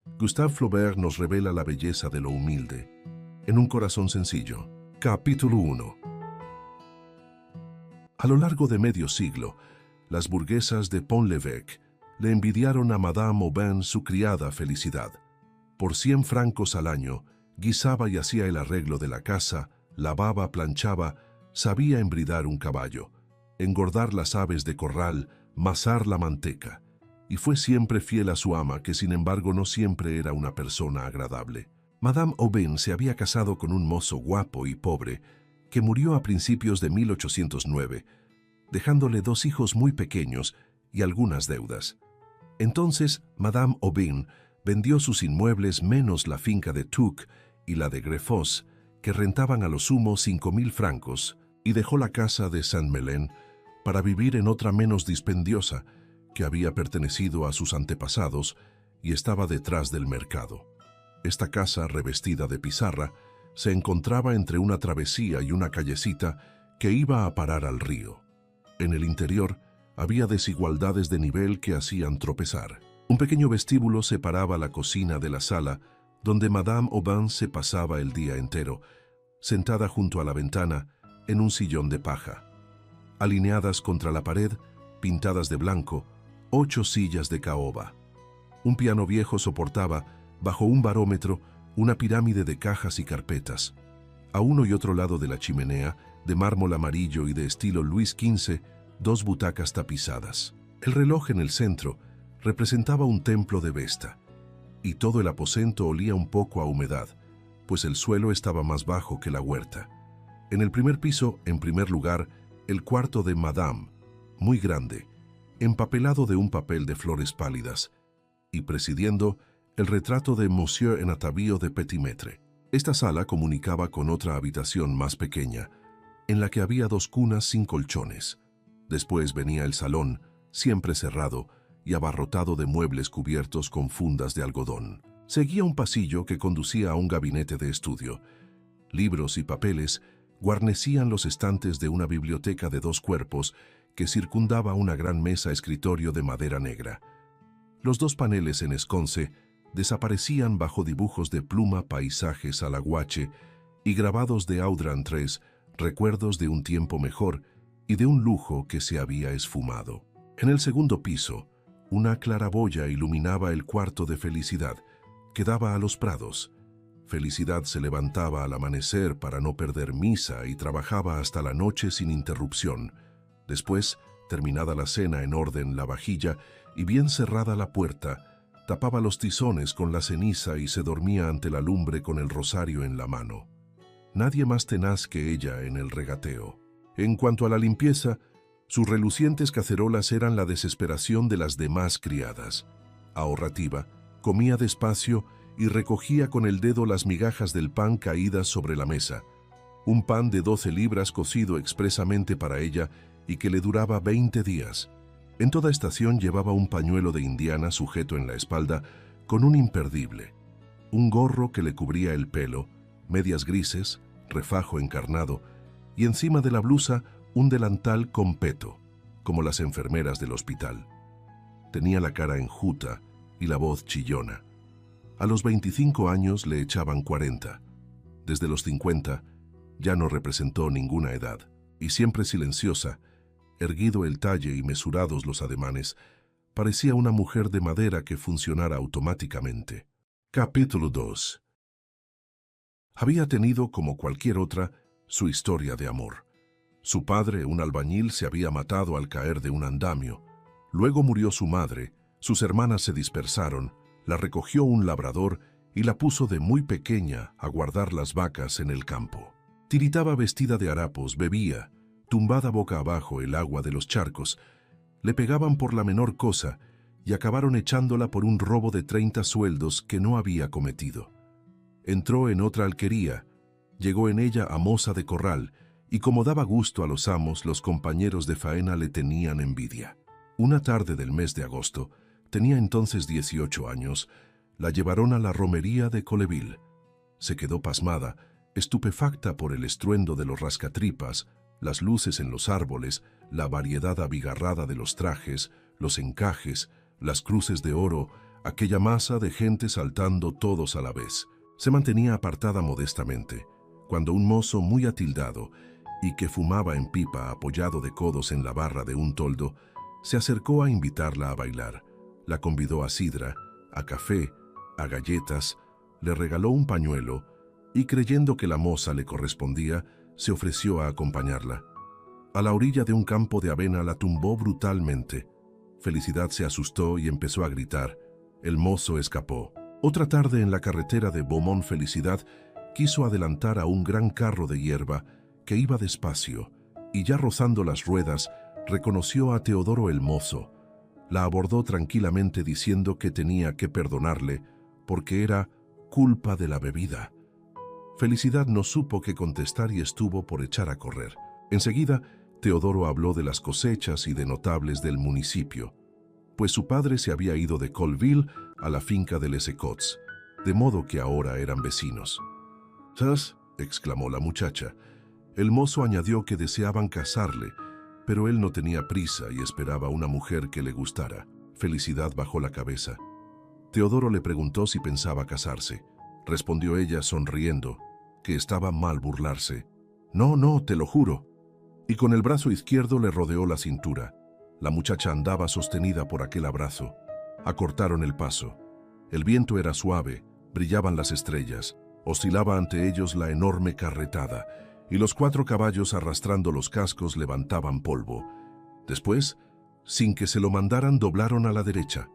Gustave Flaubert nos revela la belleza de lo humilde, en un corazón sencillo. Capítulo 1. A lo largo de medio siglo, las burguesas de Pont-l'Évêque le envidiaron a Madame Aubin su criada felicidad. Por 100 francos al año, guisaba y hacía el arreglo de la casa, lavaba, planchaba, sabía embridar un caballo, engordar las aves de corral, masar la manteca, y fue siempre fiel a su ama, que sin embargo no siempre era una persona agradable. Madame Aubin se había casado con un mozo guapo y pobre, que murió a principios de 1809, dejándole 2 hijos muy pequeños y algunas deudas. Entonces, Madame Aubin vendió sus inmuebles menos la finca de Touques y la de Greffos, que rentaban a lo sumo 5.000 francos, y dejó la casa de Saint-Melain para vivir en otra menos dispendiosa, que había pertenecido a sus antepasados y estaba detrás del mercado. Esta casa, revestida de pizarra, se encontraba entre una travesía y una callecita que iba a parar al río. En el interior había desigualdades de nivel que hacían tropezar. Un pequeño vestíbulo separaba la cocina de la sala, donde Madame Aubin se pasaba el día entero, sentada junto a la ventana, en un sillón de paja. Alineadas contra la pared, pintadas de blanco, 8 sillas de caoba. Un piano viejo soportaba, bajo un barómetro, una pirámide de cajas y carpetas. A uno y otro lado de la chimenea, de mármol amarillo y de estilo Luis XV, 2 butacas tapizadas. El reloj en el centro representaba un templo de Vesta, y todo el aposento olía un poco a humedad, pues el suelo estaba más bajo que la huerta. En el primer piso, en primer lugar, el cuarto de Madame, muy grande, empapelado de un papel de flores pálidas, y presidiendo el retrato de Monsieur en atavío de Petitmaître. Esta sala comunicaba con otra habitación más pequeña, en la que había 2 cunas sin colchones. Después venía el salón, siempre cerrado y abarrotado de muebles cubiertos con fundas de algodón. Seguía un pasillo que conducía a un gabinete de estudio. Libros y papeles guarnecían los estantes de una biblioteca de 2 cuerpos que circundaba una gran mesa escritorio de madera negra. Los 2 paneles en esconce desaparecían bajo dibujos de pluma, paisajes al aguache y grabados de Audran III, recuerdos de un tiempo mejor y de un lujo que se había esfumado. En el segundo piso, una claraboya iluminaba el cuarto de Felicidad, que daba a los prados. Felicidad se levantaba al amanecer para no perder misa y trabajaba hasta la noche sin interrupción. Después, terminada la cena en orden la vajilla y bien cerrada la puerta, tapaba los tizones con la ceniza y se dormía ante la lumbre con el rosario en la mano. Nadie más tenaz que ella en el regateo. En cuanto a la limpieza, sus relucientes cacerolas eran la desesperación de las demás criadas. Ahorrativa, comía despacio y recogía con el dedo las migajas del pan caídas sobre la mesa. Un pan de 12 libras cocido expresamente para ella y que le duraba 20 días. En toda estación llevaba un pañuelo de indiana sujeto en la espalda con un imperdible, un gorro que le cubría el pelo, medias grises, refajo encarnado, y encima de la blusa un delantal con peto, como las enfermeras del hospital. Tenía la cara enjuta y la voz chillona. A los 25 años le echaban 40. Desde los 50 ya no representó ninguna edad, y siempre silenciosa, erguido el talle y mesurados los ademanes, parecía una mujer de madera que funcionara automáticamente. Capítulo 2. Había tenido, como cualquier otra, su historia de amor. Su padre, un albañil, se había matado al caer de un andamio. Luego murió su madre, sus hermanas se dispersaron, la recogió un labrador y la puso de muy pequeña a guardar las vacas en el campo. Tiritaba vestida de harapos, bebía, tumbada boca abajo el agua de los charcos, le pegaban por la menor cosa y acabaron echándola por un robo de 30 sueldos que no había cometido. Entró en otra alquería, llegó en ella a moza de corral y como daba gusto a los amos, los compañeros de faena le tenían envidia. Una tarde del mes de agosto, tenía entonces 18 años, la llevaron a la romería de Colleville. Se quedó pasmada, estupefacta por el estruendo de los rascatripas, las luces en los árboles, la variedad abigarrada de los trajes, los encajes, las cruces de oro, aquella masa de gente saltando todos a la vez. Se mantenía apartada modestamente, cuando un mozo muy atildado y que fumaba en pipa apoyado de codos en la barra de un toldo, se acercó a invitarla a bailar. La convidó a sidra, a café, a galletas, le regaló un pañuelo y, creyendo que la moza le correspondía, se ofreció a acompañarla. A la orilla de un campo de avena la tumbó brutalmente. Felicidad se asustó y empezó a gritar. El mozo escapó. Otra tarde en la carretera de Beaumont, Felicidad quiso adelantar a un gran carro de hierba que iba despacio y, ya rozando las ruedas, reconoció a Teodoro el mozo. La abordó tranquilamente diciendo que tenía que perdonarle porque era culpa de la bebida. Felicidad no supo qué contestar y estuvo por echar a correr. Enseguida, Teodoro habló de las cosechas y de notables del municipio, pues su padre se había ido de Colville a la finca de Les Ecots, de modo que ahora eran vecinos. «¿Sas?», exclamó la muchacha. El mozo añadió que deseaban casarle, pero él no tenía prisa y esperaba una mujer que le gustara. Felicidad bajó la cabeza. Teodoro le preguntó si pensaba casarse. Respondió ella sonriendo, que estaba mal burlarse. «No, no, te lo juro». Y con el brazo izquierdo le rodeó la cintura. La muchacha andaba sostenida por aquel abrazo. Acortaron el paso. El viento era suave, brillaban las estrellas, oscilaba ante ellos la enorme carretada, y los 4 caballos arrastrando los cascos levantaban polvo. Después, sin que se lo mandaran, doblaron a la derecha.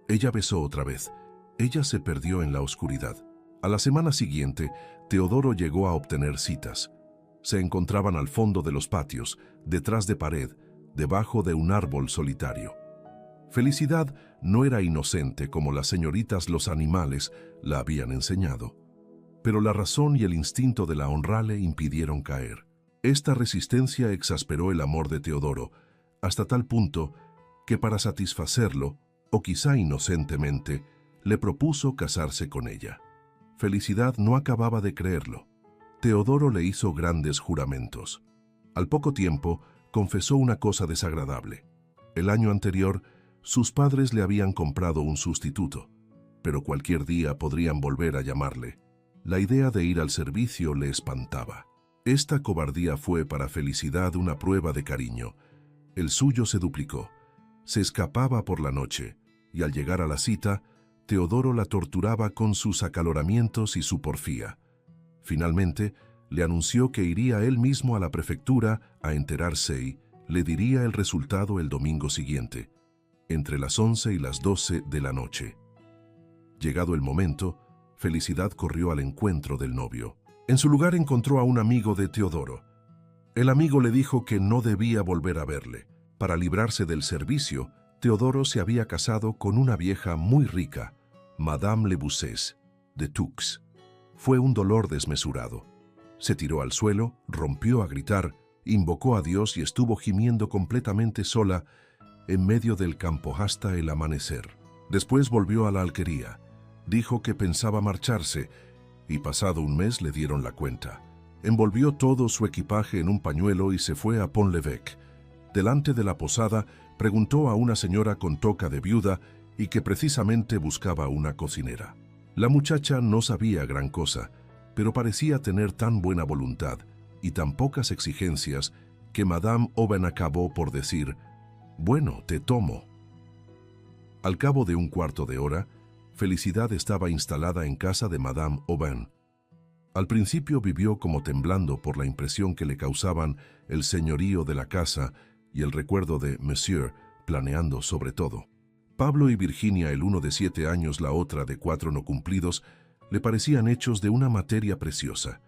Ella besó otra vez. Ella se perdió en la oscuridad. A la semana siguiente, Teodoro llegó a obtener citas. Se encontraban al fondo de los patios, detrás de pared, debajo de un árbol solitario. Felicidad no era inocente como las señoritas los animales la habían enseñado, pero la razón y el instinto de la honra le impidieron caer. Esta resistencia exasperó el amor de Teodoro, hasta tal punto que para satisfacerlo, o quizá inocentemente, le propuso casarse con ella. Felicidad no acababa de creerlo. Teodoro le hizo grandes juramentos. Al poco tiempo, confesó una cosa desagradable. El año anterior, sus padres le habían comprado un sustituto, pero cualquier día podrían volver a llamarle. La idea de ir al servicio le espantaba. Esta cobardía fue para Felicidad una prueba de cariño. El suyo se duplicó. Se escapaba por la noche, y al llegar a la cita, Teodoro la torturaba con sus acaloramientos y su porfía. Finalmente, le anunció que iría él mismo a la prefectura a enterarse y le diría el resultado el domingo siguiente, entre las 11 y las 12 de la noche. Llegado el momento, Felicidad corrió al encuentro del novio. En su lugar encontró a un amigo de Teodoro. El amigo le dijo que no debía volver a verle. Para librarse del servicio, Teodoro se había casado con una vieja muy rica, Madame Le Boussais, de Toux. Fue un dolor desmesurado. Se tiró al suelo, rompió a gritar, invocó a Dios y estuvo gimiendo completamente sola en medio del campo hasta el amanecer. Después volvió a la alquería. Dijo que pensaba marcharse y pasado un mes le dieron la cuenta. Envolvió todo su equipaje en un pañuelo y se fue a Pont-l'Évêque. Delante de la posada preguntó a una señora con toca de viuda y que precisamente buscaba una cocinera. La muchacha no sabía gran cosa, pero parecía tener tan buena voluntad y tan pocas exigencias que Madame Aubin acabó por decir: «Bueno, te tomo». Al cabo de un cuarto de hora, Felicidad estaba instalada en casa de Madame Aubin. Al principio vivió como temblando por la impresión que le causaban el señorío de la casa y el recuerdo de Monsieur planeando sobre todo. Pablo y Virginia, el uno de 7 años, la otra de 4 no cumplidos, le parecían hechos de una materia preciosa.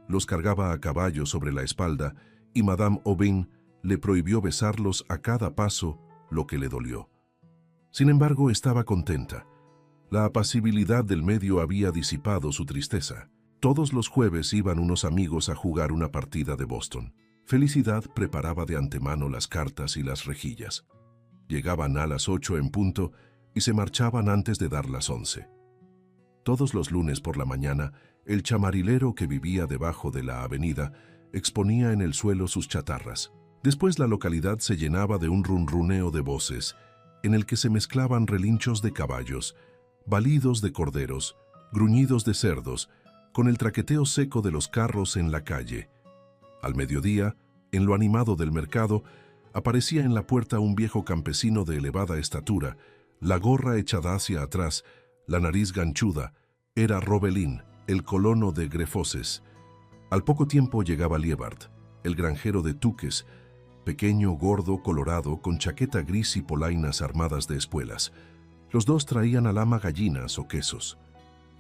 Los cargaba a caballo sobre la espalda y Madame Aubin le prohibió besarlos a cada paso, lo que le dolió. Sin embargo, estaba contenta. La apacibilidad del medio había disipado su tristeza. Todos los jueves iban unos amigos a jugar una partida de Boston. Felicidad preparaba de antemano las cartas y las rejillas. Llegaban a las 8 en punto y se marchaban antes de dar las 11. Todos los lunes por la mañana, el chamarilero que vivía debajo de la avenida exponía en el suelo sus chatarras. Después la localidad se llenaba de un runruneo de voces, en el que se mezclaban relinchos de caballos, balidos de corderos, gruñidos de cerdos, con el traqueteo seco de los carros en la calle. Al mediodía, en lo animado del mercado, aparecía en la puerta un viejo campesino de elevada estatura, la gorra echada hacia atrás, la nariz ganchuda. Era Robelín, el colono de Grefoses. Al poco tiempo llegaba Liebart, el granjero de Tuques, pequeño, gordo, colorado, con chaqueta gris y polainas armadas de espuelas. Los dos traían al ama gallinas o quesos.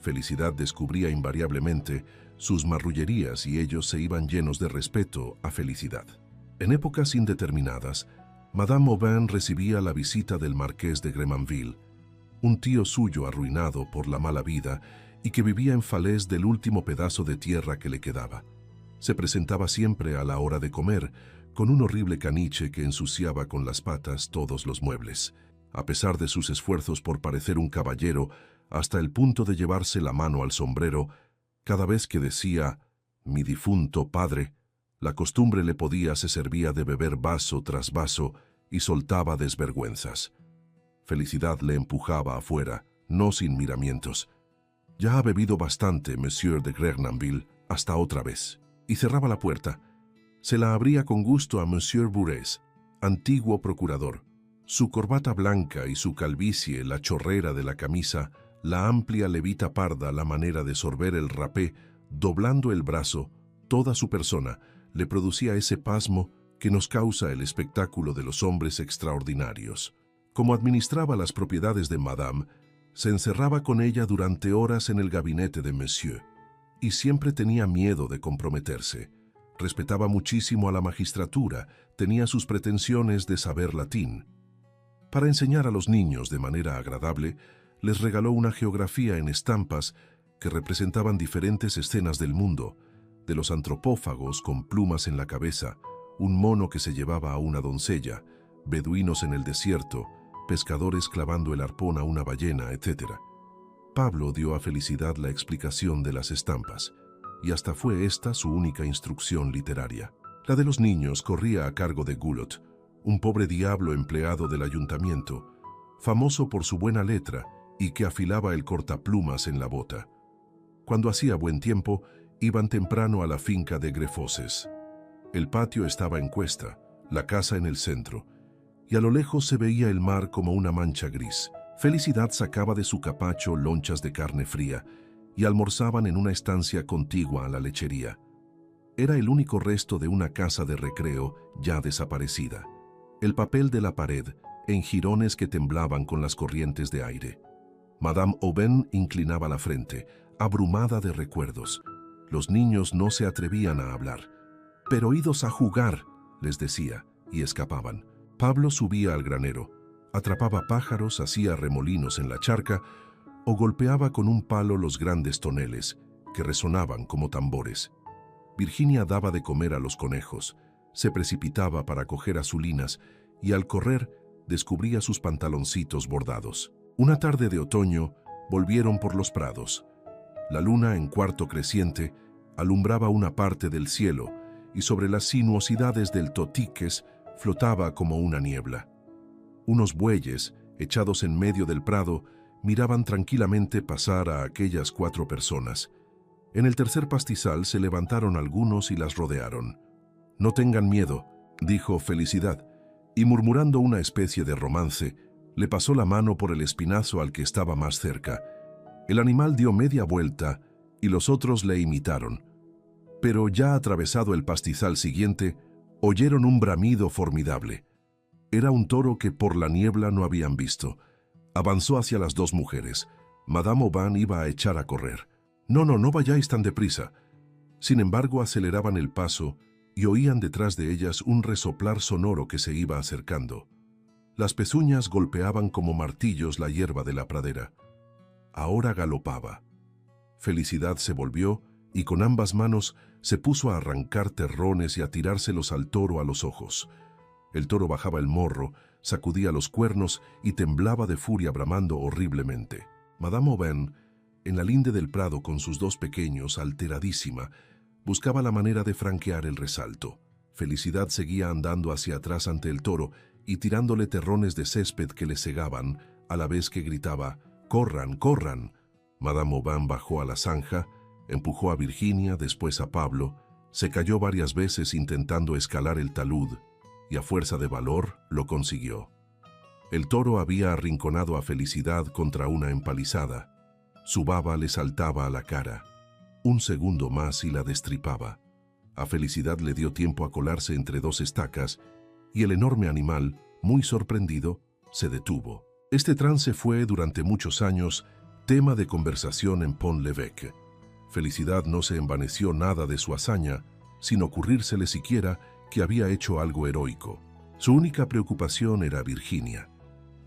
Felicidad descubría invariablemente sus marrullerías y ellos se iban llenos de respeto a Felicidad. En épocas indeterminadas, Madame Aubin recibía la visita del marqués de Grémanville, un tío suyo arruinado por la mala vida y que vivía en Falaise del último pedazo de tierra que le quedaba. Se presentaba siempre a la hora de comer, con un horrible caniche que ensuciaba con las patas todos los muebles. A pesar de sus esfuerzos por parecer un caballero, hasta el punto de llevarse la mano al sombrero, cada vez que decía «mi difunto padre», la costumbre se servía de beber vaso tras vaso y soltaba desvergüenzas. Felicidad le empujaba afuera, no sin miramientos. «Ya ha bebido bastante, Monsieur de Grémanville, hasta otra vez», y cerraba la puerta. Se la abría con gusto a Monsieur Bourrez, antiguo procurador. Su corbata blanca y su calvicie, la chorrera de la camisa, la amplia levita parda, la manera de sorber el rapé, doblando el brazo, toda su persona, le producía ese pasmo que nos causa el espectáculo de los hombres extraordinarios. Como administraba las propiedades de Madame, se encerraba con ella durante horas en el gabinete de Monsieur, y siempre tenía miedo de comprometerse. Respetaba muchísimo a la magistratura, tenía sus pretensiones de saber latín. Para enseñar a los niños de manera agradable, les regaló una geografía en estampas que representaban diferentes escenas del mundo, de los antropófagos con plumas en la cabeza, un mono que se llevaba a una doncella, beduinos en el desierto, pescadores clavando el arpón a una ballena, etc. Pablo dio a Felicidad la explicación de las estampas, y hasta fue esta su única instrucción literaria. La de los niños corría a cargo de Goulot, un pobre diablo empleado del ayuntamiento, famoso por su buena letra y que afilaba el cortaplumas en la bota. Cuando hacía buen tiempo, iban temprano a la finca de Grefoses. El patio estaba en cuesta, la casa en el centro, y a lo lejos se veía el mar como una mancha gris. Felicidad sacaba de su capacho lonchas de carne fría y almorzaban en una estancia contigua a la lechería. Era el único resto de una casa de recreo ya desaparecida. El papel de la pared, en jirones que temblaban con las corrientes de aire. Madame Aubin inclinaba la frente, abrumada de recuerdos. Los niños no se atrevían a hablar. «Pero idos a jugar», les decía, y escapaban. Pablo subía al granero, atrapaba pájaros, hacía remolinos en la charca o golpeaba con un palo los grandes toneles, que resonaban como tambores. Virginia daba de comer a los conejos, se precipitaba para coger azulinas y al correr descubría sus pantaloncitos bordados. Una tarde de otoño volvieron por los prados. La luna, en cuarto creciente, alumbraba una parte del cielo y sobre las sinuosidades del Totiques flotaba como una niebla. Unos bueyes, echados en medio del prado, miraban tranquilamente pasar a aquellas 4 personas. En el tercer pastizal se levantaron algunos y las rodearon. «No tengan miedo», dijo Felicidad, y murmurando una especie de romance, le pasó la mano por el espinazo al que estaba más cerca. El animal dio media vuelta y los otros le imitaron. Pero ya atravesado el pastizal siguiente, oyeron un bramido formidable. Era un toro que por la niebla no habían visto. Avanzó hacia las 2 mujeres. Madame Aubin iba a echar a correr. No vayáis tan deprisa». Sin embargo, aceleraban el paso y oían detrás de ellas un resoplar sonoro que se iba acercando. Las pezuñas golpeaban como martillos la hierba de la pradera. Ahora galopaba. Felicidad se volvió y con ambas manos se puso a arrancar terrones y a tirárselos al toro a los ojos. El toro bajaba el morro, sacudía los cuernos y temblaba de furia bramando horriblemente. Madame Aubin, en la linde del prado con sus 2 pequeños, alteradísima, buscaba la manera de franquear el resalto. Felicidad seguía andando hacia atrás ante el toro y tirándole terrones de césped que le cegaban, a la vez que gritaba ¡Corran, corran! Madame Aubin bajó a la zanja, empujó a Virginia, después a Pablo, se cayó varias veces intentando escalar el talud y a fuerza de valor lo consiguió. El toro había arrinconado a Felicidad contra una empalizada. Su baba le saltaba a la cara. Un segundo más y la destripaba. A Felicidad le dio tiempo a colarse entre dos estacas y el enorme animal, muy sorprendido, se detuvo. Este trance fue, durante muchos años, tema de conversación en Pont-l'Évêque. Felicidad no se envaneció nada de su hazaña, sin ocurrírsele siquiera que había hecho algo heroico. Su única preocupación era Virginia,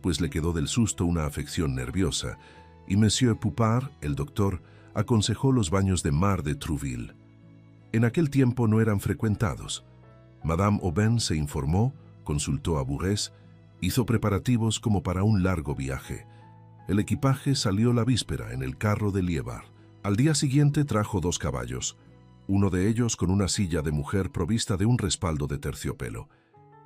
pues le quedó del susto una afección nerviosa, y Monsieur Poupart, el doctor, aconsejó los baños de mar de Trouville. En aquel tiempo no eran frecuentados. Madame Aubin se informó, consultó a Bourrès, hizo preparativos como para un largo viaje. El equipaje salió la víspera en el carro de Liévard. Al día siguiente trajo 2 caballos, uno de ellos con una silla de mujer provista de un respaldo de terciopelo,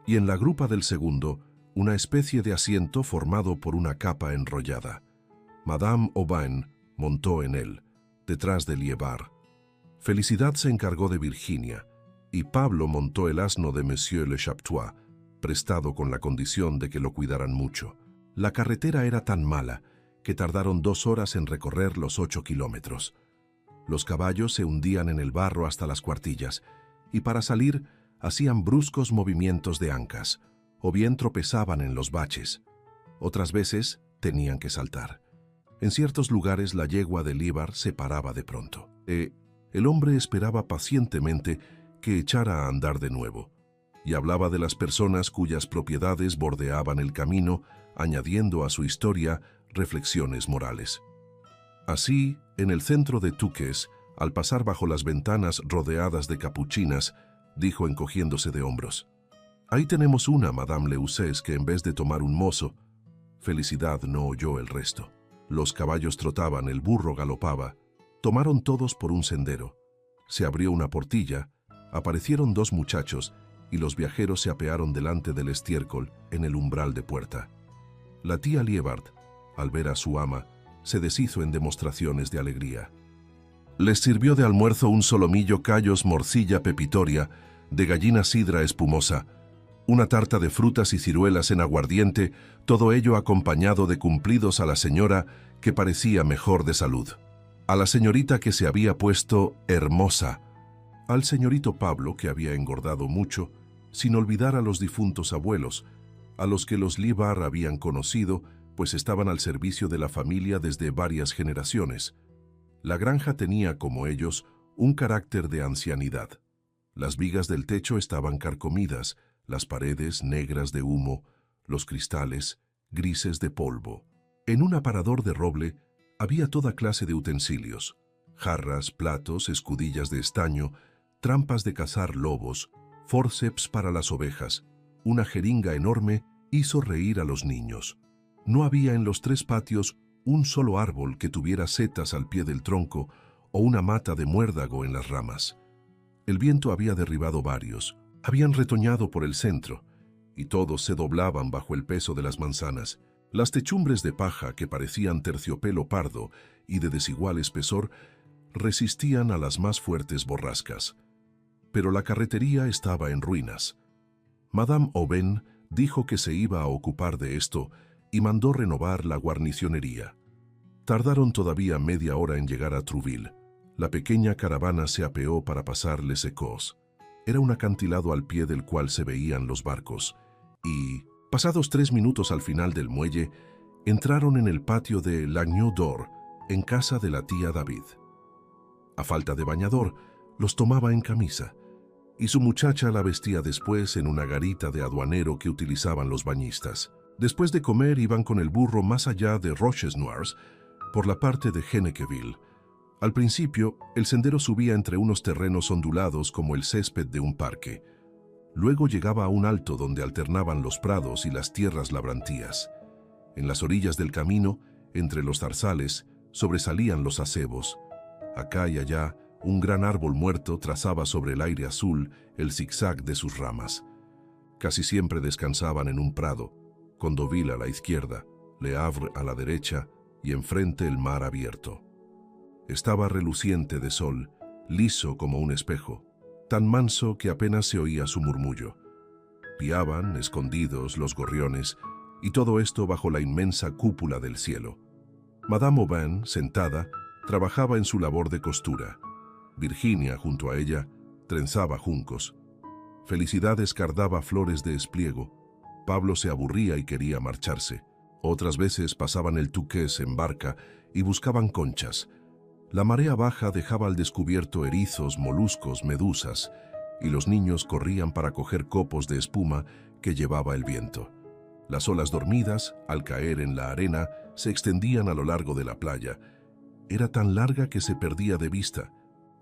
y en la grupa del segundo, una especie de asiento formado por una capa enrollada. Madame Aubin montó en él, detrás de Liévard. Felicidad se encargó de Virginia, y Pablo montó el asno de Monsieur Le Chaptois, prestado con la condición de que lo cuidaran mucho. La carretera era tan mala que tardaron 2 horas en recorrer los 8 kilómetros. Los caballos se hundían en el barro hasta las cuartillas, y para salir hacían bruscos movimientos de ancas, o bien tropezaban en los baches. Otras veces tenían que saltar. En ciertos lugares la yegua de Liévard se paraba de pronto. El hombre esperaba pacientemente que echara a andar de nuevo, y hablaba de las personas cuyas propiedades bordeaban el camino, añadiendo a su historia reflexiones morales. Así, en el centro de Touques, al pasar bajo las ventanas rodeadas de capuchinas, dijo encogiéndose de hombros: «Ahí tenemos una, Madame Leucés, que en vez de tomar un mozo». Felicidad no oyó el resto. Los caballos trotaban, el burro galopaba. Tomaron todos por un sendero. Se abrió una portilla, aparecieron 2 muchachos, y los viajeros se apearon delante del estiércol en el umbral de puerta. La tía Liévard, al ver a su ama, se deshizo en demostraciones de alegría. Les sirvió de almuerzo un solomillo, callos, morcilla pepitoria, de gallina sidra espumosa, una tarta de frutas y ciruelas en aguardiente, todo ello acompañado de cumplidos a la señora, que parecía mejor de salud, a la señorita, que se había puesto hermosa, al señorito Pablo, que había engordado mucho, sin olvidar a los difuntos abuelos, a los que los Liévard habían conocido, pues estaban al servicio de la familia desde varias generaciones. La granja tenía, como ellos, un carácter de ancianidad. Las vigas del techo estaban carcomidas, las paredes negras de humo, los cristales grises de polvo. En un aparador de roble había toda clase de utensilios: jarras, platos, escudillas de estaño, trampas de cazar lobos, fórceps para las ovejas. Una jeringa enorme hizo reír a los niños. No había en los 3 patios un solo árbol que tuviera setas al pie del tronco o una mata de muérdago en las ramas. El viento había derribado varios, habían retoñado por el centro, y todos se doblaban bajo el peso de las manzanas. Las techumbres de paja, que parecían terciopelo pardo y de desigual espesor, resistían a las más fuertes borrascas. Pero la carretería estaba en ruinas. Madame Aubin dijo que se iba a ocupar de esto y mandó renovar la guarnicionería. Tardaron todavía media hora en llegar a Trouville. La pequeña caravana se apeó para pasar Les Écos. Era un acantilado al pie del cual se veían los barcos, y, pasados 3 minutos al final del muelle, entraron en el patio de l'Agneau d'Or, en casa de la tía David. A falta de bañador, los tomaba en camisa, y su muchacha la vestía después en una garita de aduanero que utilizaban los bañistas. Después de comer iban con el burro más allá de Rochesnoirs, por la parte de Genequeville. Al principio, el sendero subía entre unos terrenos ondulados como el césped de un parque. Luego llegaba a un alto donde alternaban los prados y las tierras labrantías. En las orillas del camino, entre los zarzales, sobresalían los acebos. Acá y allá, un gran árbol muerto trazaba sobre el aire azul el zigzag de sus ramas. Casi siempre descansaban en un prado, con Deauville a la izquierda, Le Havre a la derecha y enfrente el mar abierto. Estaba reluciente de sol, liso como un espejo, tan manso que apenas se oía su murmullo. Piaban, escondidos, los gorriones, y todo esto bajo la inmensa cúpula del cielo. Madame Aubin, sentada, trabajaba en su labor de costura. Virginia, junto a ella, trenzaba juncos. Felicidad escardaba flores de espliego. Pablo se aburría y quería marcharse. Otras veces pasaban el Touqués en barca y buscaban conchas. La marea baja dejaba al descubierto erizos, moluscos, medusas, y los niños corrían para coger copos de espuma que llevaba el viento. Las olas dormidas, al caer en la arena, se extendían a lo largo de la playa. Era tan larga que se perdía de vista,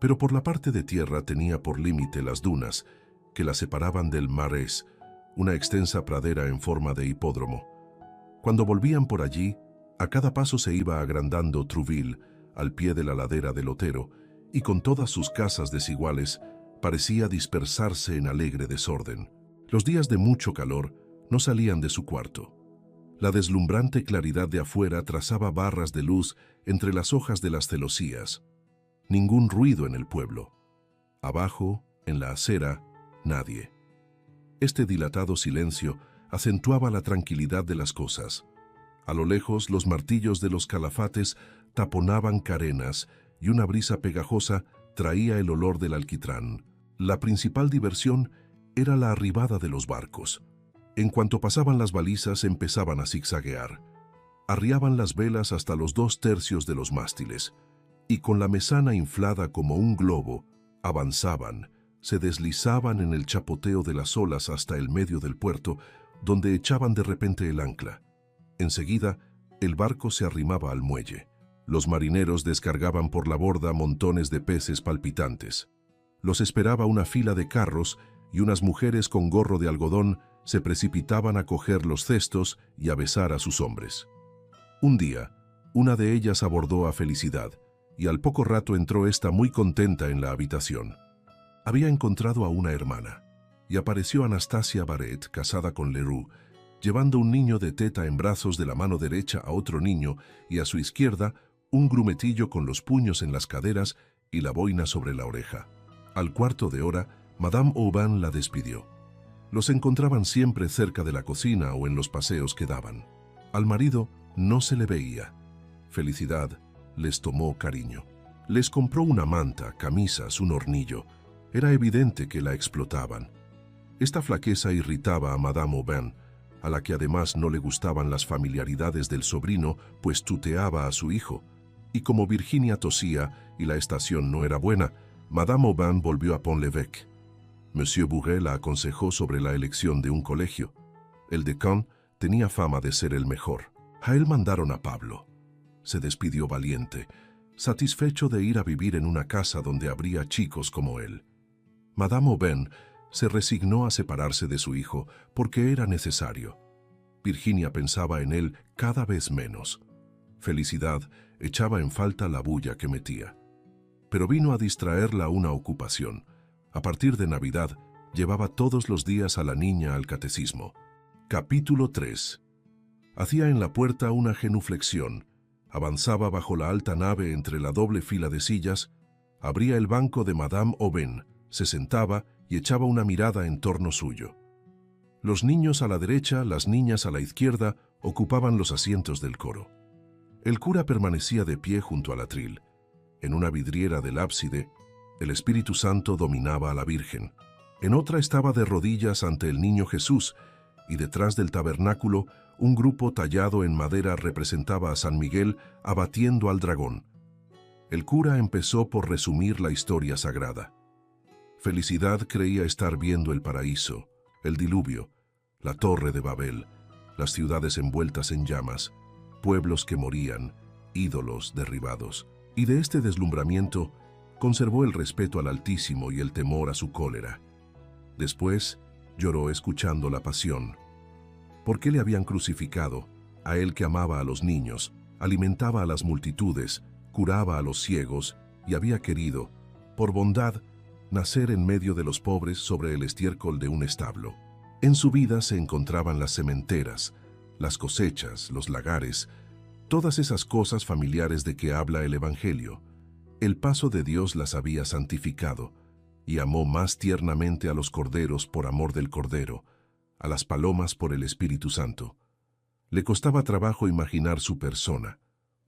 pero por la parte de tierra tenía por límite las dunas, que la separaban del Marais, una extensa pradera en forma de hipódromo. Cuando volvían por allí, a cada paso se iba agrandando Trouville, al pie de la ladera del Otero, y con todas sus casas desiguales, parecía dispersarse en alegre desorden. Los días de mucho calor no salían de su cuarto. La deslumbrante claridad de afuera trazaba barras de luz entre las hojas de las celosías. Ningún ruido en el pueblo. Abajo, en la acera, nadie. Este dilatado silencio acentuaba la tranquilidad de las cosas. A lo lejos, los martillos de los calafates taponaban carenas y una brisa pegajosa traía el olor del alquitrán. La principal diversión era la arribada de los barcos. En cuanto pasaban las balizas, empezaban a zigzaguear. Arriaban las velas hasta los 2/3 de los mástiles, y con la mesana inflada como un globo, avanzaban, se deslizaban en el chapoteo de las olas hasta el medio del puerto, donde echaban de repente el ancla. Enseguida, el barco se arrimaba al muelle. Los marineros descargaban por la borda montones de peces palpitantes. Los esperaba una fila de carros y unas mujeres con gorro de algodón se precipitaban a coger los cestos y a besar a sus hombres. Un día, una de ellas abordó a Felicidad, y al poco rato entró ésta muy contenta en la habitación. Había encontrado a una hermana, y apareció Anastasia Barrett, casada con Leroux, llevando un niño de teta en brazos de la mano derecha a otro niño, y a su izquierda un grumetillo con los puños en las caderas y la boina sobre la oreja. Al cuarto de hora, Madame Aubin la despidió. Los encontraban siempre cerca de la cocina o en los paseos que daban. Al marido no se le veía. Felicidad les tomó cariño. Les compró una manta, camisas, un hornillo. Era evidente que la explotaban. Esta flaqueza irritaba a Madame Aubin, a la que además no le gustaban las familiaridades del sobrino, pues tuteaba a su hijo. Y como Virginia tosía y la estación no era buena, Madame Aubin volvió a Pont-l'Évêque. Monsieur Bourret la aconsejó sobre la elección de un colegio. El decán tenía fama de ser el mejor. A él mandaron a Pablo. Se despidió valiente, satisfecho de ir a vivir en una casa donde habría chicos como él. Madame Aubin se resignó a separarse de su hijo porque era necesario. Virginia pensaba en él cada vez menos. Felicidad echaba en falta la bulla que metía. Pero vino a distraerla una ocupación. A partir de Navidad, llevaba todos los días a la niña al catecismo. Capítulo 3. Hacía en la puerta una genuflexión, avanzaba bajo la alta nave entre la doble fila de sillas, abría el banco de Madame Aubin, se sentaba y echaba una mirada en torno suyo. Los niños a la derecha, las niñas a la izquierda, ocupaban los asientos del coro. El cura permanecía de pie junto al atril. En una vidriera del ábside, el Espíritu Santo dominaba a la Virgen. En otra estaba de rodillas ante el niño Jesús, y detrás del tabernáculo un grupo tallado en madera representaba a San Miguel abatiendo al dragón. El cura empezó por resumir la historia sagrada. Felicidad creía estar viendo el paraíso, el diluvio, la torre de Babel, las ciudades envueltas en llamas, pueblos que morían, ídolos derribados, y de este deslumbramiento conservó el respeto al Altísimo y el temor a su cólera. Después lloró escuchando la pasión. ¿Por qué le habían crucificado? A él que amaba a los niños, alimentaba a las multitudes, curaba a los ciegos y había querido, por bondad, nacer en medio de los pobres sobre el estiércol de un establo. En su vida se encontraban las sementeras, las cosechas, los lagares, Todas esas cosas familiares de que habla el Evangelio, el paso de Dios las había santificado, y amó más tiernamente a los corderos por amor del Cordero, a las palomas por el Espíritu Santo. Le costaba trabajo imaginar su persona,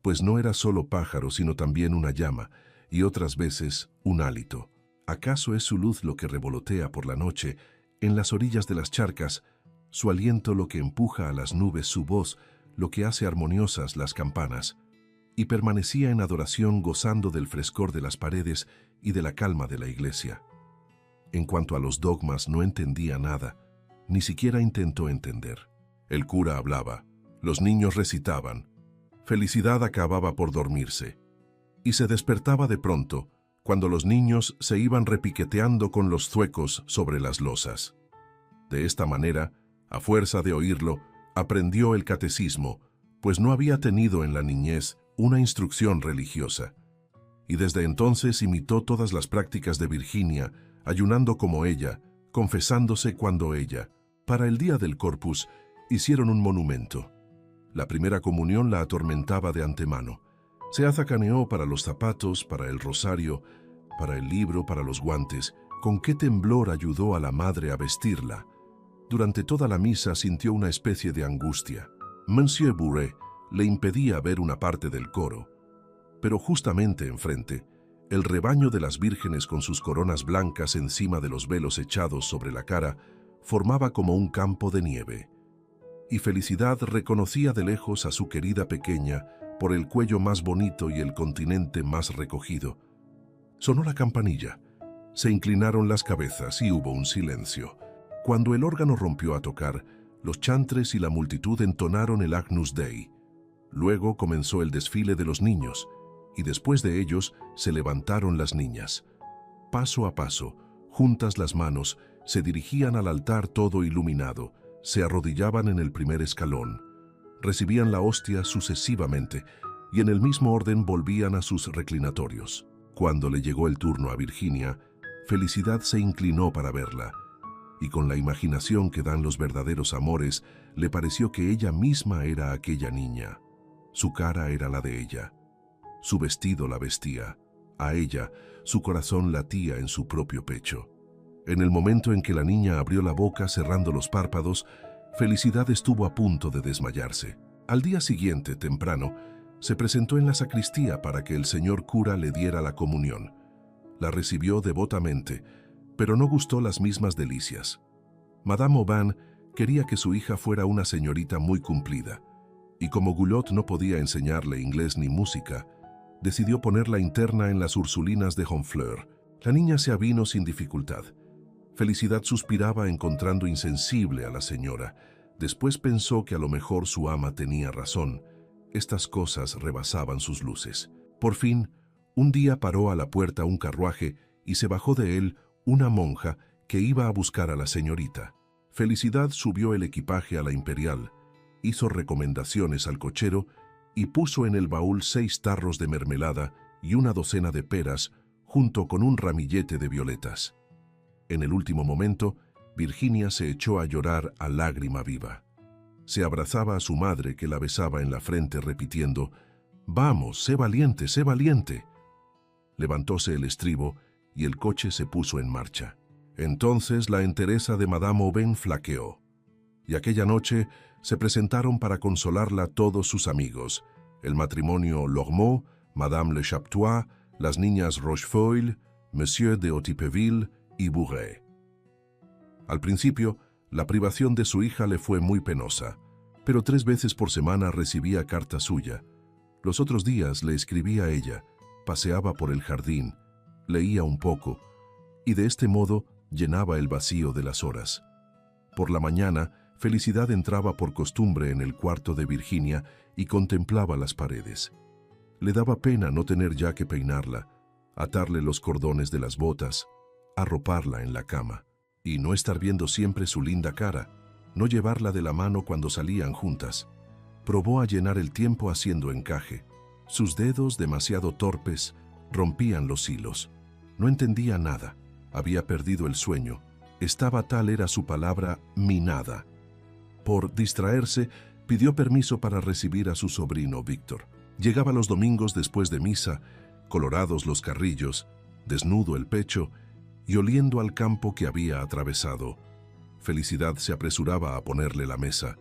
pues no era solo pájaro, sino también una llama, y otras veces un hálito. ¿Acaso es su luz lo que revolotea por la noche en las orillas de las charcas, su aliento lo que empuja a las nubes, su voz lo que hace armoniosas las campanas? Y permanecía en adoración gozando del frescor de las paredes y de la calma de la iglesia. En cuanto a los dogmas, no entendía nada, ni siquiera intentó entender. El cura hablaba, los niños recitaban, Felicidad acababa por dormirse, y se despertaba de pronto, cuando los niños se iban repiqueteando con los zuecos sobre las losas. De esta manera, a fuerza de oírlo, aprendió el catecismo, pues no había tenido en la niñez una instrucción religiosa. Y desde entonces imitó todas las prácticas de Virginia, ayunando como ella, confesándose cuando ella. Para el día del Corpus, hicieron un monumento. La primera comunión la atormentaba de antemano. Se azacaneó para los zapatos, para el rosario, para el libro, para los guantes. Con qué temblor ayudó a la madre a vestirla. Durante toda la misa sintió una especie de angustia. Monsieur Bourret le impedía ver una parte del coro. Pero justamente enfrente, el rebaño de las vírgenes con sus coronas blancas encima de los velos echados sobre la cara formaba como un campo de nieve. Y Felicidad reconocía de lejos a su querida pequeña por el cuello más bonito y el continente más recogido. Sonó la campanilla. Se inclinaron las cabezas y hubo un silencio. Cuando el órgano rompió a tocar, los chantres y la multitud entonaron el Agnus Dei. Luego comenzó el desfile de los niños, y después de ellos se levantaron las niñas. Paso a paso, juntas las manos, se dirigían al altar todo iluminado, se arrodillaban en el primer escalón, recibían la hostia sucesivamente, y en el mismo orden volvían a sus reclinatorios. Cuando le llegó el turno a Virginia, Felicidad se inclinó para verla, y con la imaginación que dan los verdaderos amores, le pareció que ella misma era aquella niña. Su cara era la de ella. Su vestido la vestía. A ella, su corazón latía en su propio pecho. En el momento en que la niña abrió la boca cerrando los párpados, Felicidad estuvo a punto de desmayarse. Al día siguiente, temprano, se presentó en la sacristía para que el señor cura le diera la comunión. La recibió devotamente, pero no gustó las mismas delicias. Madame Aubin quería que su hija fuera una señorita muy cumplida, y como Goulot no podía enseñarle inglés ni música, decidió ponerla interna en las Ursulinas de Honfleur. La niña se avino sin dificultad. Felicidad suspiraba encontrando insensible a la señora. Después pensó que a lo mejor su ama tenía razón. Estas cosas rebasaban sus luces. Por fin, un día paró a la puerta un carruaje y se bajó de él una monja que iba a buscar a la señorita. Felicidad subió el equipaje a la imperial, hizo recomendaciones al cochero y puso en el baúl 6 tarros de mermelada y una docena de peras, junto con un ramillete de violetas. En el último momento, Virginia se echó a llorar a lágrima viva. Se abrazaba a su madre, que la besaba en la frente repitiendo, «Vamos, sé valiente, sé valiente». Levantóse el estribo y el coche se puso en marcha. Entonces la entereza de Madame Aubin flaqueó. Y aquella noche se presentaron para consolarla todos sus amigos, el matrimonio Lormeaux, Madame Le Chaptois, las niñas Rochefeuille, Monsieur de Hautepéville y Bourret. Al principio, la privación de su hija le fue muy penosa, pero 3 veces por semana recibía carta suya. Los otros días le escribía a ella, paseaba por el jardín, leía un poco, y de este modo llenaba el vacío de las horas. Por la mañana, Felicidad entraba por costumbre en el cuarto de Virginia y contemplaba las paredes. Le daba pena no tener ya que peinarla, atarle los cordones de las botas, arroparla en la cama, y no estar viendo siempre su linda cara, no llevarla de la mano cuando salían juntas. Probó a llenar el tiempo haciendo encaje. Sus dedos, demasiado torpes, rompían los hilos. No entendía nada, había perdido el sueño. Estaba, tal era su palabra, minada. Por distraerse, Pidió permiso para recibir a su sobrino Víctor. Llegaba los domingos después de misa, colorados los carrillos, desnudo el pecho y oliendo al campo que había atravesado. Felicidad se apresuraba a ponerle la mesa.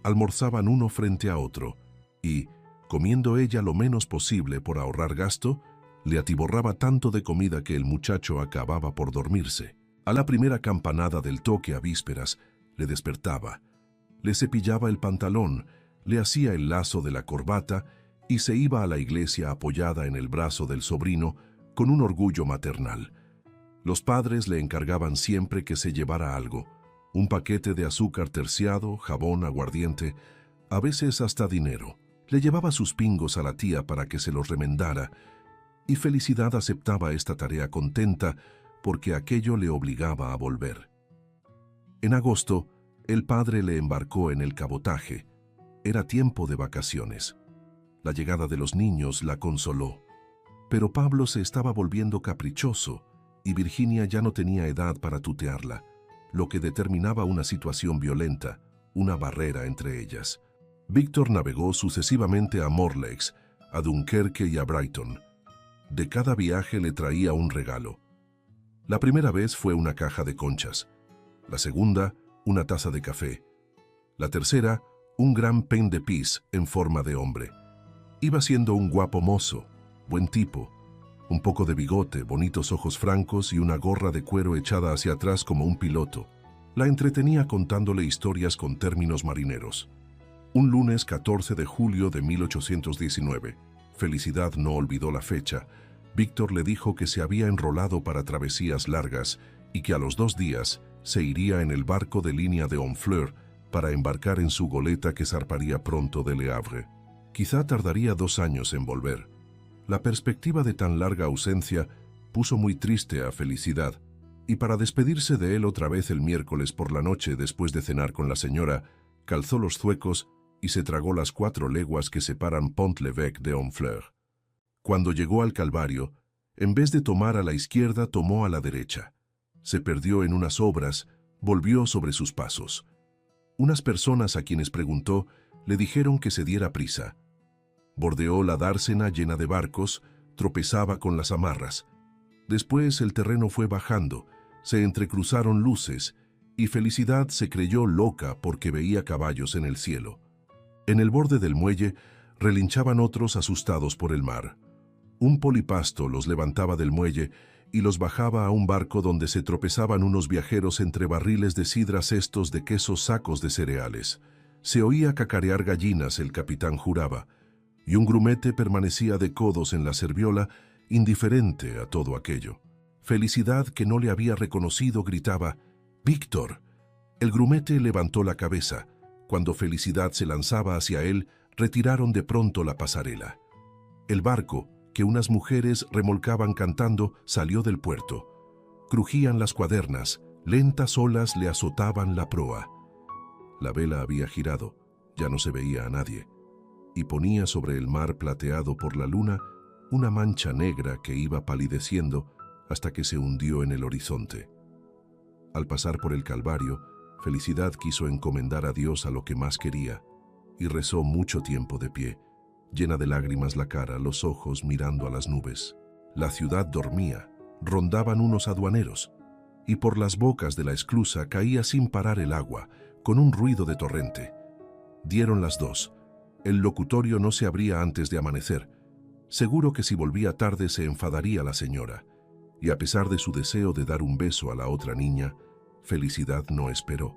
Almorzaban uno frente a otro y, comiendo ella lo menos posible por ahorrar gasto, le atiborraba tanto de comida que el muchacho acababa por dormirse. A la primera campanada del toque a vísperas, le despertaba, le cepillaba el pantalón, le hacía el lazo de la corbata y se iba a la iglesia apoyada en el brazo del sobrino con un orgullo maternal. Los padres le encargaban siempre que se llevara algo, un paquete de azúcar terciado, jabón, aguardiente, a veces hasta dinero. Le llevaba sus pingos a la tía para que se los remendara, y Felicidad aceptaba esta tarea contenta porque aquello le obligaba a volver. En agosto, el padre le embarcó en el cabotaje. Era tiempo de vacaciones. La llegada de los niños la consoló. Pero Pablo se estaba volviendo caprichoso y Virginia ya no tenía edad para tutearla, lo que determinaba una situación violenta, una barrera entre ellas. Víctor navegó sucesivamente a Morlex, a Dunkerque y a Brighton. De cada viaje le traía un regalo. La primera vez fue una caja de conchas, la segunda, una taza de café, la tercera, un gran pen de pis en forma de hombre. Iba siendo un guapo mozo, buen tipo, un poco de bigote, bonitos ojos francos y una gorra de cuero echada hacia atrás como un piloto. La entretenía contándole historias con términos marineros. Un lunes 14 de julio de 1819, Felicidad no olvidó la fecha. Víctor le dijo que se había enrolado para travesías largas y que a los 2 días se iría en el barco de línea de Honfleur para embarcar en su goleta que zarparía pronto de Le Havre. Quizá tardaría 2 años en volver. La perspectiva de tan larga ausencia puso muy triste a Felicidad, y para despedirse de él otra vez el miércoles por la noche después de cenar con la señora, calzó los zuecos y se tragó las 4 leguas que separan Pont-l'Évêque de Honfleur. Cuando llegó al Calvario, en vez de tomar a la izquierda, tomó a la derecha. Se perdió en unas obras, volvió sobre sus pasos. Unas personas a quienes preguntó le dijeron que se diera prisa. Bordeó la dársena llena de barcos, tropezaba con las amarras. Después el terreno fue bajando, se entrecruzaron luces, y Felicidad se creyó loca porque veía caballos en el cielo. En el borde del muelle relinchaban otros asustados por el mar. Un polipasto los levantaba del muelle y los bajaba a un barco donde se tropezaban unos viajeros entre barriles de sidra, cestos de queso, sacos de cereales. Se oía cacarear gallinas, el capitán juraba, y un grumete permanecía de codos en la serviola, indiferente a todo aquello. Felicidad, que no le había reconocido, gritaba: «¡Víctor!». El grumete levantó la cabeza. Cuando Felicidad se lanzaba hacia él, retiraron de pronto la pasarela. El barco, que unas mujeres remolcaban cantando, salió del puerto. Crujían las cuadernas, lentas olas le azotaban la proa. La vela había girado, ya no se veía a nadie, y ponía sobre el mar plateado por la luna una mancha negra que iba palideciendo hasta que se hundió en el horizonte. Al pasar por el Calvario, Felicidad quiso encomendar a Dios a lo que más quería, y rezó mucho tiempo de pie, llena de lágrimas la cara, los ojos mirando a las nubes. La ciudad dormía, rondaban unos aduaneros, y por las bocas de la esclusa caía sin parar el agua, con un ruido de torrente. Dieron las 2. El locutorio no se abría antes de amanecer. Seguro que si volvía tarde se enfadaría la señora, y a pesar de su deseo de dar un beso a la otra niña, Felicidad no esperó.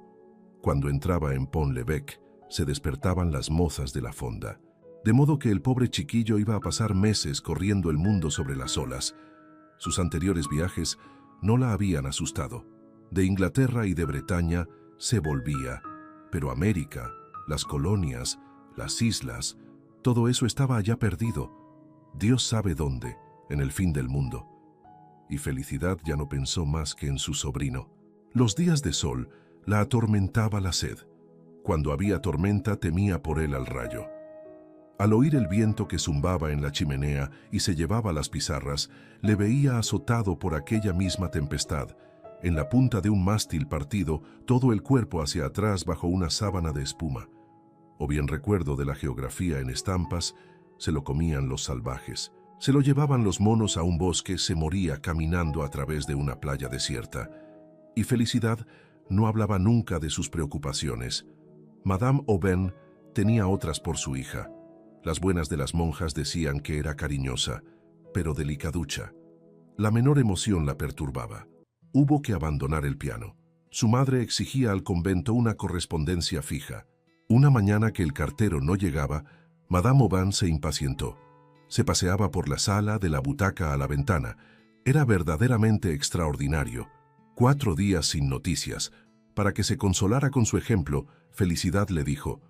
Cuando entraba en Pont-l'Évêque, se despertaban las mozas de la fonda, de modo que el pobre chiquillo iba a pasar meses corriendo el mundo sobre las olas. Sus anteriores viajes no la habían asustado. De Inglaterra y de Bretaña se volvía, pero América, las colonias, las islas, todo eso estaba allá perdido. Dios sabe dónde, en el fin del mundo. Y Felicidad ya no pensó más que en su sobrino. Los días de sol la atormentaba la sed. Cuando había tormenta temía por él al rayo. Al oír el viento que zumbaba en la chimenea y se llevaba las pizarras, le veía azotado por aquella misma tempestad, en la punta de un mástil partido, todo el cuerpo hacia atrás bajo una sábana de espuma. o bien recuerdo de la geografía en estampas, se lo comían los salvajes. Se lo llevaban los monos a un bosque, se moría caminando a través de una playa desierta. Y Felicidad no hablaba nunca de sus preocupaciones. Madame Aubain tenía otras por su hija. Las buenas de las monjas decían que era cariñosa, pero delicaducha. La menor emoción la perturbaba. Hubo que abandonar el piano. Su madre exigía al convento una correspondencia fija. Una mañana que el cartero no llegaba, Madame Aubain se impacientó. Se paseaba por la sala, de la butaca a la ventana. Era verdaderamente extraordinario. 4 días sin noticias. Para que se consolara con su ejemplo, Felicidad le dijo: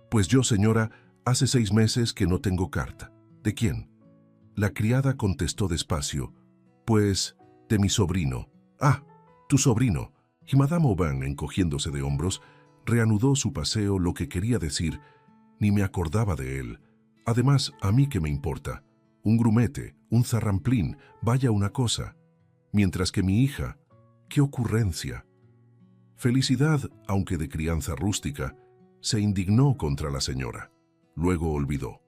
«Pues yo, señora, hace 6 meses que no tengo carta». «¿De quién?». La criada contestó despacio: «Pues, de mi sobrino». «Ah, tu sobrino». Y Madame Aubain, encogiéndose de hombros, reanudó su paseo, lo que quería decir: «Ni me acordaba de él. Además, ¿a mí qué me importa? Un grumete, un zarramplín, vaya una cosa. Mientras que mi hija, ¡qué ocurrencia!». Felicidad, aunque de crianza rústica, se indignó contra la señora. Luego olvidó.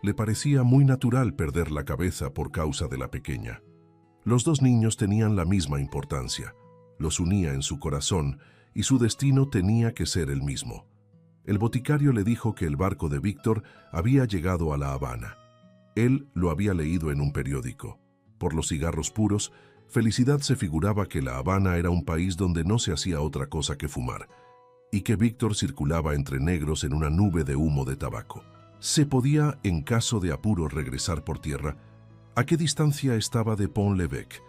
Le parecía muy natural perder la cabeza por causa de la pequeña. Los 2 niños tenían la misma importancia. Los unía en su corazón y su destino tenía que ser el mismo. El boticario le dijo que el barco de Víctor había llegado a La Habana. Él lo había leído en un periódico. Por los cigarros puros, Felicidad se figuraba que La Habana era un país donde no se hacía otra cosa que fumar, y que Víctor circulaba entre negros en una nube de humo de tabaco. Se podía, en caso de apuro, regresar por tierra. ¿A qué distancia estaba de Pont-l'Évêque?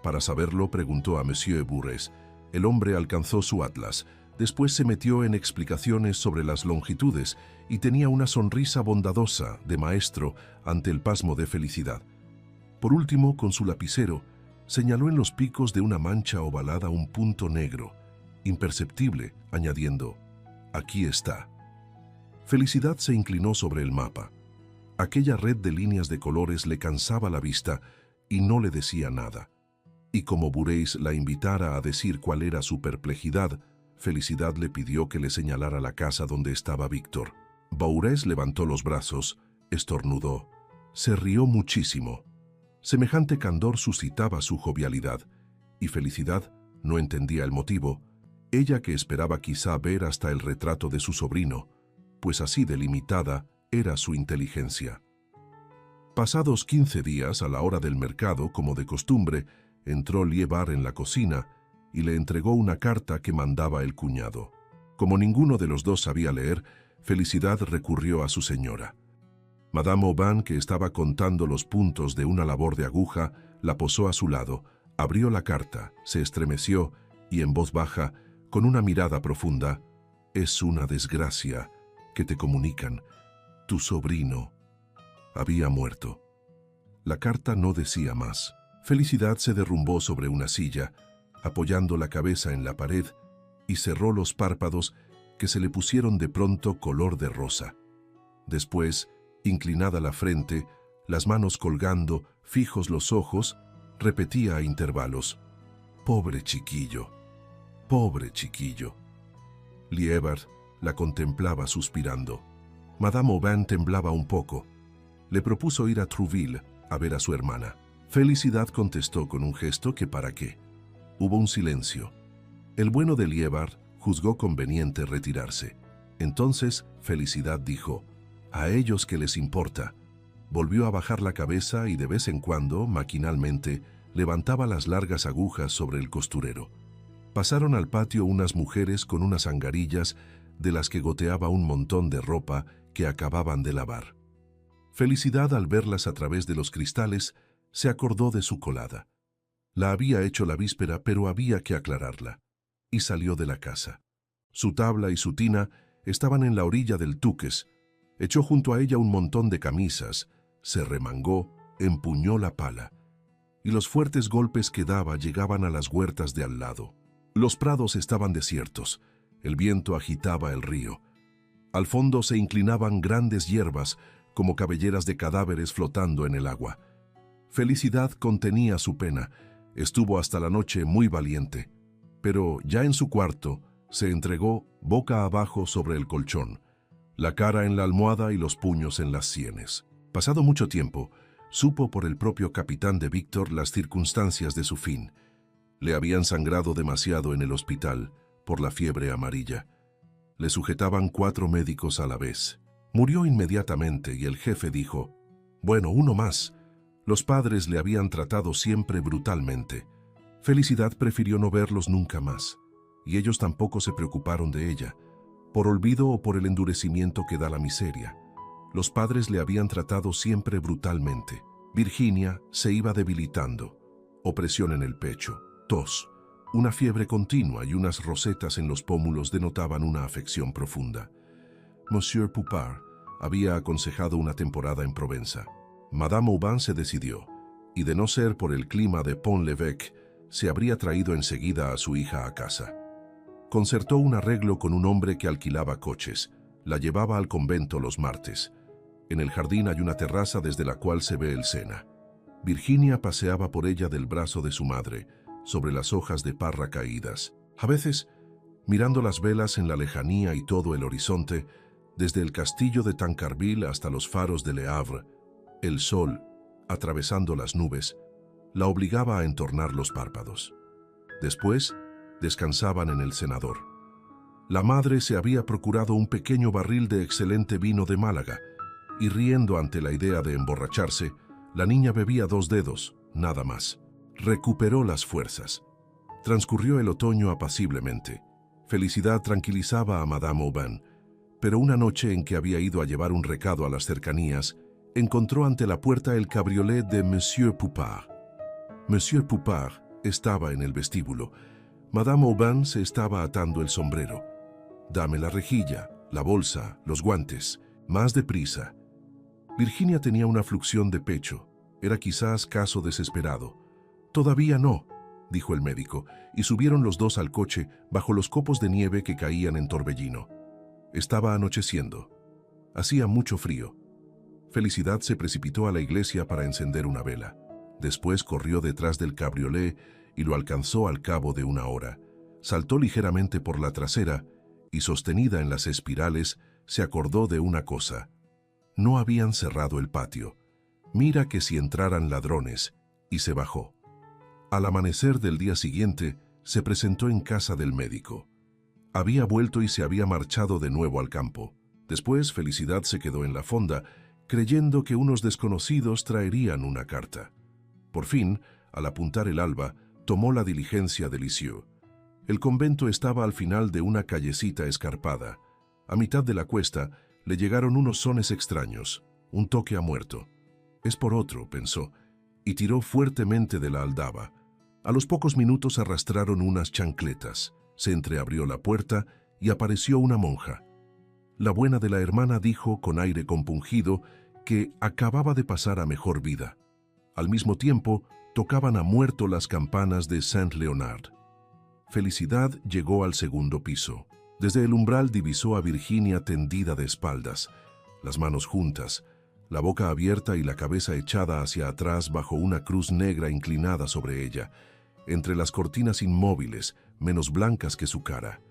Para saberlo, preguntó a Monsieur Bourrès. El hombre alcanzó su atlas. Después se metió en explicaciones sobre las longitudes y tenía una sonrisa bondadosa de maestro ante el pasmo de Felicidad. Por último, con su lapicero, señaló en los picos de una mancha ovalada un punto negro, imperceptible, añadiendo: «Aquí está». Felicidad se inclinó sobre el mapa. Aquella red de líneas de colores le cansaba la vista y no le decía nada. Y como Bourrès la invitara a decir cuál era su perplejidad, Felicidad le pidió que le señalara la casa donde estaba Víctor. Bourrès levantó los brazos, estornudó, se rió muchísimo. Semejante candor suscitaba su jovialidad, y Felicidad no entendía el motivo, ella que esperaba quizá ver hasta el retrato de su sobrino, pues así delimitada era su inteligencia. Pasados 15 días, a la hora del mercado, como de costumbre, entró Liévard en la cocina y le entregó una carta que mandaba el cuñado. Como ninguno de los dos sabía leer, Felicidad recurrió a su señora. Madame Aubain, que estaba contando los puntos de una labor de aguja, la posó a su lado, abrió la carta, se estremeció y en voz baja, con una mirada profunda: «Es una desgracia que te comunican. Tu sobrino había muerto». La carta no decía más. Felicidad se derrumbó sobre una silla, apoyando la cabeza en la pared, y cerró los párpados que se le pusieron de pronto color de rosa. Después, inclinada la frente, las manos colgando, fijos los ojos, repetía a intervalos: «Pobre chiquillo, pobre chiquillo». Liévard la contemplaba suspirando. Madame Aubain temblaba un poco. Le propuso ir a Trouville a ver a su hermana. Felicidad contestó con un gesto que ¿para qué? Hubo un silencio. El bueno de Liévard juzgó conveniente retirarse. Entonces Felicidad dijo: «A ellos que les importa». Volvió a bajar la cabeza y de vez en cuando, maquinalmente, levantaba las largas agujas sobre el costurero. Pasaron al patio unas mujeres con unas angarillas de las que goteaba un montón de ropa que acababan de lavar. Felicidad, al verlas a través de los cristales, se acordó de su colada. La había hecho la víspera, pero había que aclararla. Y salió de la casa. Su tabla y su tina estaban en la orilla del Túquez. Echó junto a ella un montón de camisas, se remangó, empuñó la pala. Y los fuertes golpes que daba llegaban a las huertas de al lado. Los prados estaban desiertos. El viento agitaba el río. Al fondo se inclinaban grandes hierbas, como cabelleras de cadáveres flotando en el agua. Felicidad contenía su pena. Estuvo hasta la noche muy valiente. Pero ya en su cuarto, se entregó boca abajo sobre el colchón. la cara en la almohada y los puños en las sienes. Pasado mucho tiempo, supo por el propio capitán de Víctor las circunstancias de su fin. Le habían sangrado demasiado en el hospital por la fiebre amarilla. Le sujetaban 4 médicos a la vez. Murió inmediatamente y el jefe dijo: «Bueno, uno más». Los padres le habían tratado siempre brutalmente. Felicidad prefirió no verlos nunca más, y ellos tampoco se preocuparon de ella, por olvido o por el endurecimiento que da la miseria. Los padres le habían tratado siempre brutalmente. Virginia se iba debilitando. Opresión en el pecho, tos, una fiebre continua y unas rosetas en los pómulos denotaban una afección profunda. Monsieur Poupart había aconsejado una temporada en Provenza. Madame Aubin se decidió, y de no ser por el clima de Pont-l'Évêque, se habría traído enseguida a su hija a casa. Concertó un arreglo con un hombre que alquilaba coches. La llevaba al convento los martes. En el jardín hay una terraza desde la cual se ve el Sena. Virginia paseaba por ella del brazo de su madre, sobre las hojas de parra caídas. A veces, mirando las velas en la lejanía y todo el horizonte, desde el castillo de Tancarville hasta los faros de Le Havre, el sol, atravesando las nubes, la obligaba a entornar los párpados. Después, descansaban en el cenador. La madre se había procurado un pequeño barril de excelente vino de Málaga, y riendo ante la idea de emborracharse, la niña bebía 2 dedos, nada más. Recuperó las fuerzas. Transcurrió el otoño apaciblemente. Felicidad tranquilizaba a Madame Aubin, pero una noche en que había ido a llevar un recado a las cercanías, encontró ante la puerta el cabriolet de Monsieur Poupart. Monsieur Poupart estaba en el vestíbulo. Madame Aubin se estaba atando el sombrero. «Dame la rejilla, la bolsa, los guantes. Más deprisa». Virginia tenía una fluxión de pecho. Era quizás caso desesperado. «Todavía no», dijo el médico, y subieron los dos al coche bajo los copos de nieve que caían en torbellino. Estaba anocheciendo. Hacía mucho frío. Felicidad se precipitó a la iglesia para encender una vela. Después corrió detrás del cabriolé y lo alcanzó al cabo de 1 hora. Saltó ligeramente por la trasera y, sostenida en las espirales, se acordó de una cosa. No habían cerrado el patio. Mira que si entraran ladrones, y se bajó. Al amanecer del día siguiente, se presentó en casa del médico. Había vuelto y se había marchado de nuevo al campo. Después, Felicidad se quedó en la fonda, creyendo que unos desconocidos traerían una carta. Por fin, al apuntar el alba, tomó la diligencia de Lisieux. El convento estaba al final de una callecita escarpada. A mitad de la cuesta le llegaron unos sones extraños, un toque a muerto. «Es por otro», pensó, y tiró fuertemente de la aldaba. A los pocos minutos arrastraron unas chancletas. Se entreabrió la puerta y apareció una monja. La buena de la hermana dijo con aire compungido que acababa de pasar a mejor vida. Al mismo tiempo, tocaban a muerto las campanas de Saint-Léonard. Felicidad llegó al segundo piso. Desde el umbral divisó a Virginia tendida de espaldas, las manos juntas, la boca abierta y la cabeza echada hacia atrás bajo una cruz negra inclinada sobre ella, entre las cortinas inmóviles, menos blancas que su cara.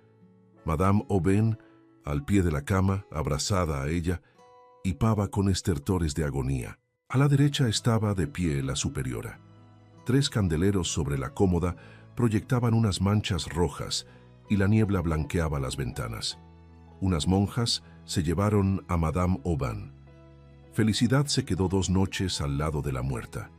Madame Aubin, al pie de la cama, abrazada a ella, hipaba con estertores de agonía. A la derecha estaba de pie la superiora. 3 candeleros sobre la cómoda proyectaban unas manchas rojas y la niebla blanqueaba las ventanas. Unas monjas se llevaron a Madame Aubin. Felicidad se quedó 2 noches al lado de la muerta.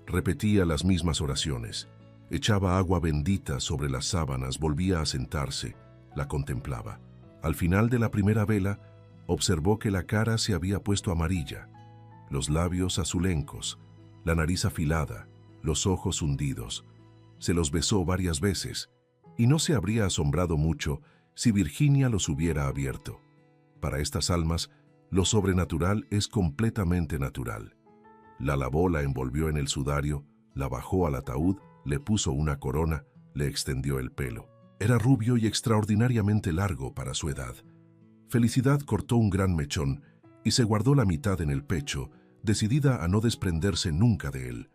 Repetía las mismas oraciones. Echaba agua bendita sobre las sábanas, volvía a sentarse, la contemplaba. Al final de la primera vela, observó que la cara se había puesto amarilla, los labios azulencos, la nariz afilada, los ojos hundidos. Se los besó varias veces, y no se habría asombrado mucho si Virginia los hubiera abierto. Para estas almas, lo sobrenatural es completamente natural. La lavó, la envolvió en el sudario, la bajó al ataúd, le puso una corona, le extendió el pelo. Era rubio y extraordinariamente largo para su edad. Felicidad cortó un gran mechón y se guardó la mitad en el pecho, decidida a no desprenderse nunca de él.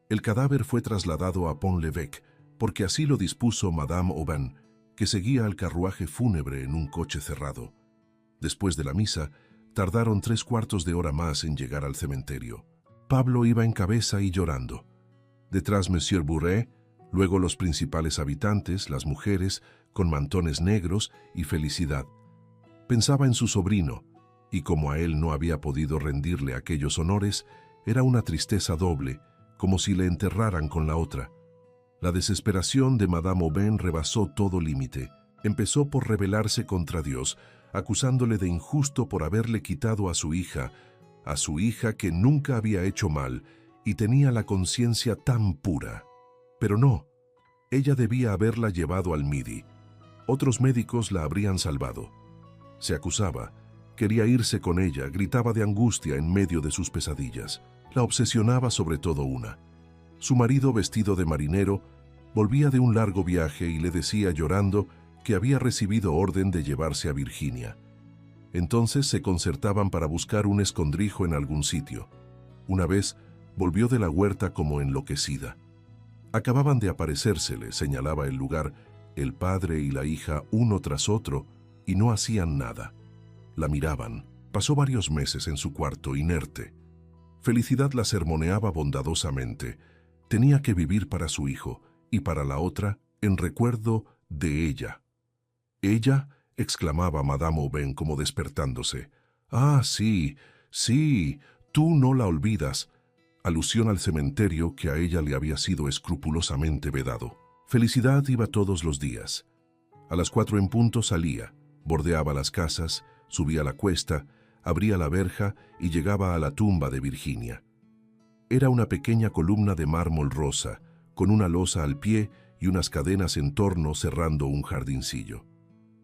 El cadáver fue trasladado a Pont-l'Évêque, porque así lo dispuso Madame Aubin, que seguía al carruaje fúnebre en un coche cerrado. Después de la misa, tardaron 3/4 de hora más en llegar al cementerio. Pablo iba en cabeza y llorando. Detrás Monsieur Bourret, luego los principales habitantes, las mujeres, con mantones negros y Felicidad. Pensaba en su sobrino, y como a él no había podido rendirle aquellos honores, era una tristeza doble, como si le enterraran con la otra. La desesperación de Madame Aubin rebasó todo límite. Empezó por rebelarse contra Dios, acusándole de injusto por haberle quitado a su hija que nunca había hecho mal y tenía la conciencia tan pura. Pero no, ella debía haberla llevado al Midi. Otros médicos la habrían salvado. Se acusaba, quería irse con ella, gritaba de angustia en medio de sus pesadillas. La obsesionaba sobre todo una. Su marido, vestido de marinero, volvía de un largo viaje y le decía llorando que había recibido orden de llevarse a Virginia. Entonces se concertaban para buscar un escondrijo en algún sitio. Una vez volvió de la huerta como enloquecida. Acababan de aparecérsele, señalaba el lugar, el padre y la hija uno tras otro, y no hacían nada. La miraban. Pasó varios meses en su cuarto, inerte. Felicidad la sermoneaba bondadosamente. Tenía que vivir para su hijo, y para la otra, en recuerdo de ella. «¿Ella?», exclamaba Madame Aubin como despertándose. «Ah, sí, sí, tú no la olvidas», alusión al cementerio que a ella le había sido escrupulosamente vedado. Felicidad iba todos los días. A las 4 en punto salía, bordeaba las casas, subía la cuesta, abría la verja y llegaba a la tumba de Virginia. Era una pequeña columna de mármol rosa, con una losa al pie y unas cadenas en torno cerrando un jardincillo.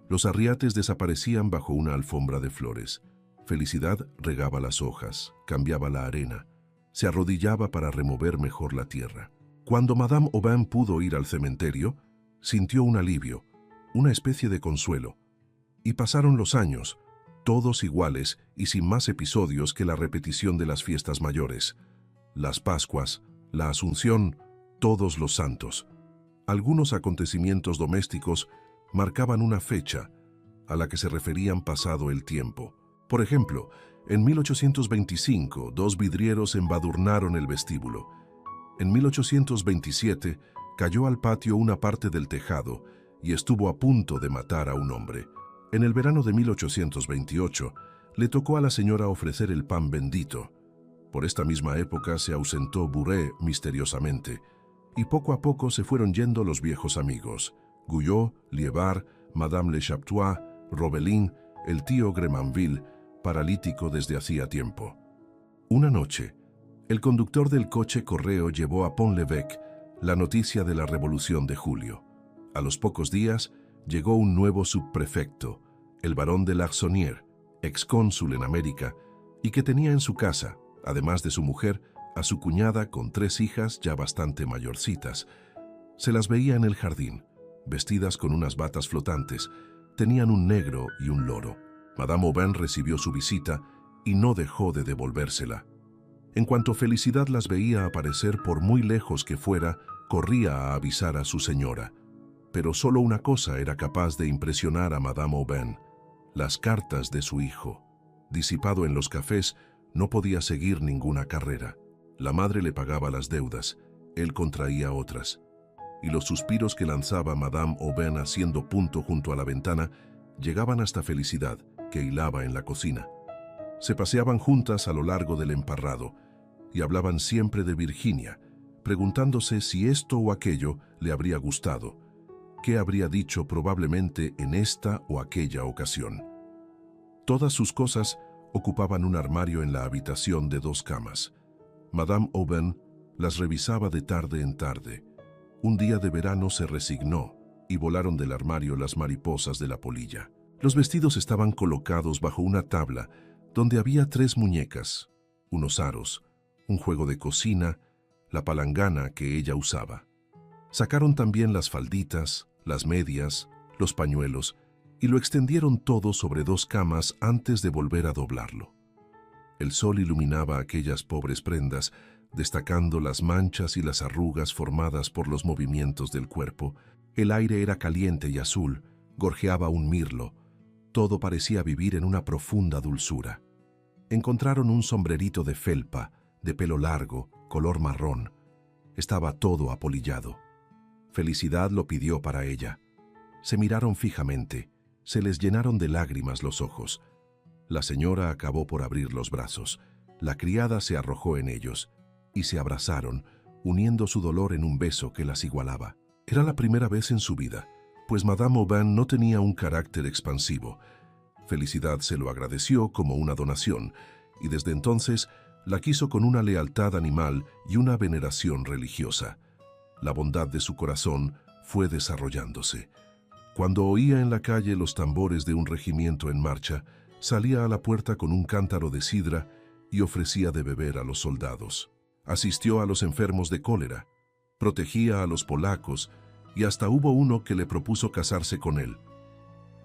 Los arriates desaparecían bajo una alfombra de flores. Felicidad regaba las hojas, cambiaba la arena, se arrodillaba para remover mejor la tierra. Cuando Madame Aubin pudo ir al cementerio, sintió un alivio, una especie de consuelo. Y pasaron los años, todos iguales y sin más episodios que la repetición de las fiestas mayores, las Pascuas, la Asunción, todos los santos. Algunos acontecimientos domésticos marcaban una fecha a la que se referían pasado el tiempo. Por ejemplo, en 1825, 2 vidrieros embadurnaron el vestíbulo. En 1827, cayó al patio una parte del tejado y estuvo a punto de matar a un hombre. En el verano de 1828, le tocó a la señora ofrecer el pan bendito. Por esta misma época se ausentó Bourret misteriosamente, y poco a poco se fueron yendo los viejos amigos. Guyot, Liévard, Madame Le Chaptois, Robelin, el tío Gremanville, paralítico desde hacía tiempo. Una noche, el conductor del coche correo llevó a Pont-l'Évêque la noticia de la Revolución de Julio. A los pocos días, llegó un nuevo subprefecto, el barón de Larsonnière, excónsul en América, y que tenía en su casa, además de su mujer, a su cuñada con 3 hijas ya bastante mayorcitas. Se las veía en el jardín, vestidas con unas batas flotantes, tenían un negro y un loro. Madame Aubin recibió su visita y no dejó de devolvérsela. En cuanto Felicidad las veía aparecer por muy lejos que fuera, corría a avisar a su señora. Pero solo una cosa era capaz de impresionar a Madame Aubin: las cartas de su hijo. Disipado en los cafés, no podía seguir ninguna carrera. La madre le pagaba las deudas, él contraía otras. Y los suspiros que lanzaba Madame Aubin haciendo punto junto a la ventana llegaban hasta Felicidad, que hilaba en la cocina. Se paseaban juntas a lo largo del emparrado y hablaban siempre de Virginia, preguntándose si esto o aquello le habría gustado, qué habría dicho probablemente en esta o aquella ocasión. Todas sus cosas ocupaban un armario en la habitación de 2 camas. Madame Aubin las revisaba de tarde en tarde. Un día de verano se resignó y volaron del armario las mariposas de la polilla. Los vestidos estaban colocados bajo una tabla donde había 3 muñecas, unos aros, un juego de cocina, la palangana que ella usaba. Sacaron también las falditas, las medias, los pañuelos y lo extendieron todo sobre 2 camas antes de volver a doblarlo. El sol iluminaba aquellas pobres prendas, destacando las manchas y las arrugas formadas por los movimientos del cuerpo. El aire era caliente y azul, gorjeaba un mirlo. Todo parecía vivir en una profunda dulzura. Encontraron un sombrerito de felpa, de pelo largo, color marrón. Estaba todo apolillado. Felicidad lo pidió para ella. Se miraron fijamente, se les llenaron de lágrimas los ojos. La señora acabó por abrir los brazos. La criada se arrojó en ellos y se abrazaron, uniendo su dolor en un beso que las igualaba. Era la primera vez en su vida, pues Madame Aubin no tenía un carácter expansivo. Felicidad se lo agradeció como una donación, y desde entonces la quiso con una lealtad animal y una veneración religiosa. La bondad de su corazón fue desarrollándose. Cuando oía en la calle los tambores de un regimiento en marcha, salía a la puerta con un cántaro de sidra y ofrecía de beber a los soldados. Asistió a los enfermos de cólera, protegía a los polacos y hasta hubo uno que le propuso casarse con él.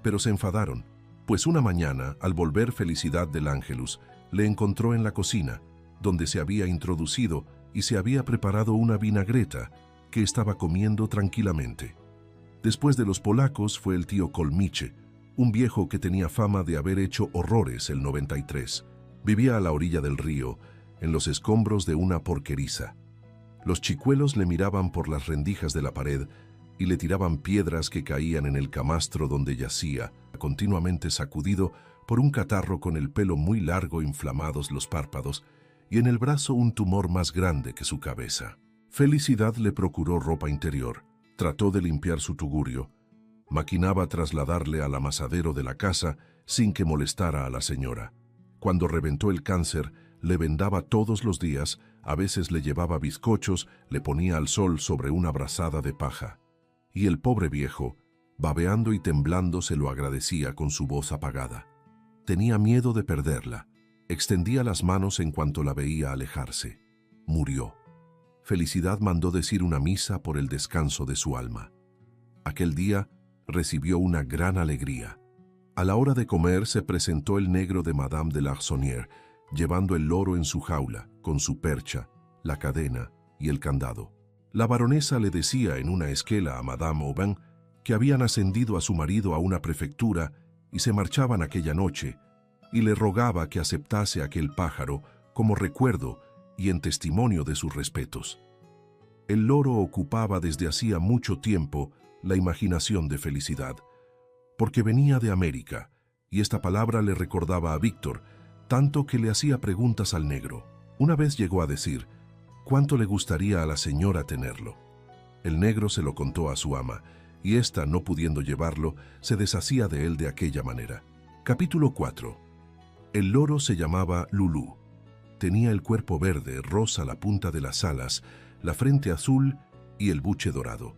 Pero se enfadaron, pues una mañana, al volver Felicidad del Ángelus, le encontró en la cocina, donde se había introducido y se había preparado una vinagreta que estaba comiendo tranquilamente. Después de los polacos fue el tío Kolmiche, un viejo que tenía fama de haber hecho horrores el 93. Vivía a la orilla del río, en los escombros de una porqueriza. Los chicuelos le miraban por las rendijas de la pared y le tiraban piedras que caían en el camastro donde yacía, continuamente sacudido por un catarro con el pelo muy largo, inflamados los párpados, y en el brazo un tumor más grande que su cabeza. Felicidad le procuró ropa interior, trató de limpiar su tugurio, maquinaba trasladarle al amasadero de la casa sin que molestara a la señora. Cuando reventó el cáncer, le vendaba todos los días, a veces le llevaba bizcochos, le ponía al sol sobre una brazada de paja. Y el pobre viejo, babeando y temblando, se lo agradecía con su voz apagada. Tenía miedo de perderla. Extendía las manos en cuanto la veía alejarse. Murió. Felicidad mandó decir una misa por el descanso de su alma. Aquel día recibió una gran alegría. A la hora de comer se presentó el negro de Madame de Larsonnière, llevando el loro en su jaula, con su percha, la cadena y el candado. La baronesa le decía en una esquela a Madame Aubin que habían ascendido a su marido a una prefectura y se marchaban aquella noche, y le rogaba que aceptase aquel pájaro como recuerdo y en testimonio de sus respetos. El loro ocupaba desde hacía mucho tiempo la imaginación de Felicidad, porque venía de América, y esta palabra le recordaba a Víctor, tanto que le hacía preguntas al negro. Una vez llegó a decir cuánto le gustaría a la señora tenerlo. El negro se lo contó a su ama, y ésta, no pudiendo llevarlo, se deshacía de él de aquella manera. Capítulo 4. El loro se llamaba Lulú. Tenía el cuerpo verde, rosa la punta de las alas, la frente azul y el buche dorado.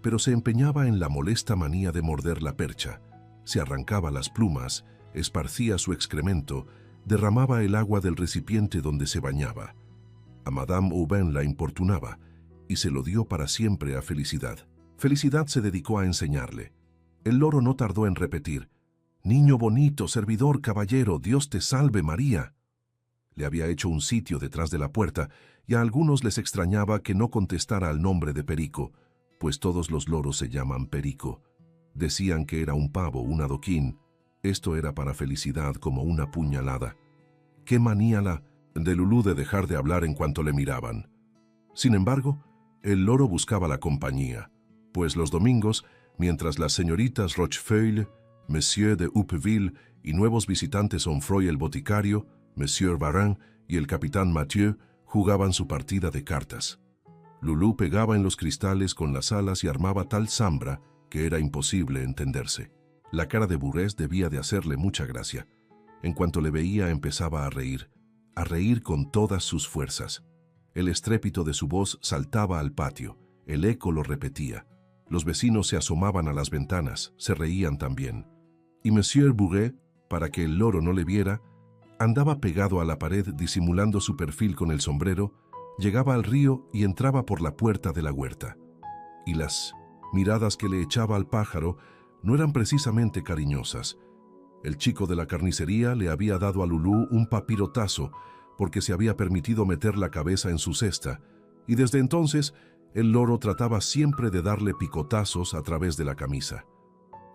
Pero se empeñaba en la molesta manía de morder la percha. Se arrancaba las plumas, esparcía su excremento, derramaba el agua del recipiente donde se bañaba. A Madame Aubin la importunaba y se lo dio para siempre a Felicidad. Felicidad se dedicó a enseñarle. El loro no tardó en repetir: «Niño bonito, servidor, caballero, Dios te salve, María». Le había hecho un sitio detrás de la puerta y a algunos les extrañaba que no contestara al nombre de Perico, pues todos los loros se llaman Perico. Decían que era un pavo, un adoquín. Esto era para Felicidad como una puñalada. Qué manía la de Lulú de dejar de hablar en cuanto le miraban. Sin embargo, el loro buscaba la compañía, pues los domingos, mientras las señoritas Rochefeuille, Monsieur de Houppeville y nuevos visitantes Onfroy el boticario, Monsieur Varin y el capitán Mathieu jugaban su partida de cartas. Lulú pegaba en los cristales con las alas y armaba tal zambra que era imposible entenderse. La cara de Burrés debía de hacerle mucha gracia. En cuanto le veía empezaba a reír con todas sus fuerzas. El estrépito de su voz saltaba al patio, el eco lo repetía. Los vecinos se asomaban a las ventanas, se reían también. Y Monsieur Burré, para que el loro no le viera, andaba pegado a la pared disimulando su perfil con el sombrero, llegaba al río y entraba por la puerta de la huerta. Y las miradas que le echaba al pájaro no eran precisamente cariñosas. El chico de la carnicería le había dado a Lulú un papirotazo porque se había permitido meter la cabeza en su cesta, y desde entonces el loro trataba siempre de darle picotazos a través de la camisa.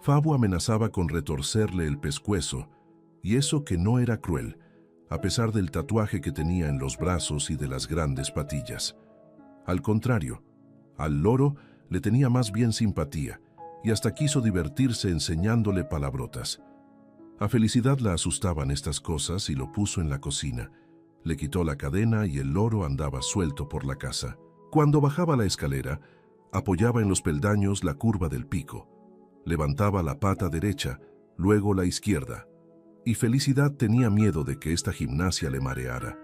Fabu amenazaba con retorcerle el pescuezo, y eso que no era cruel, a pesar del tatuaje que tenía en los brazos y de las grandes patillas. Al contrario, al loro le tenía más bien simpatía, y hasta quiso divertirse enseñándole palabrotas. A Felicidad la asustaban estas cosas y lo puso en la cocina. Le quitó la cadena y el loro andaba suelto por la casa. Cuando bajaba la escalera, apoyaba en los peldaños la curva del pico. Levantaba la pata derecha, luego la izquierda. Y Felicidad tenía miedo de que esta gimnasia le mareara.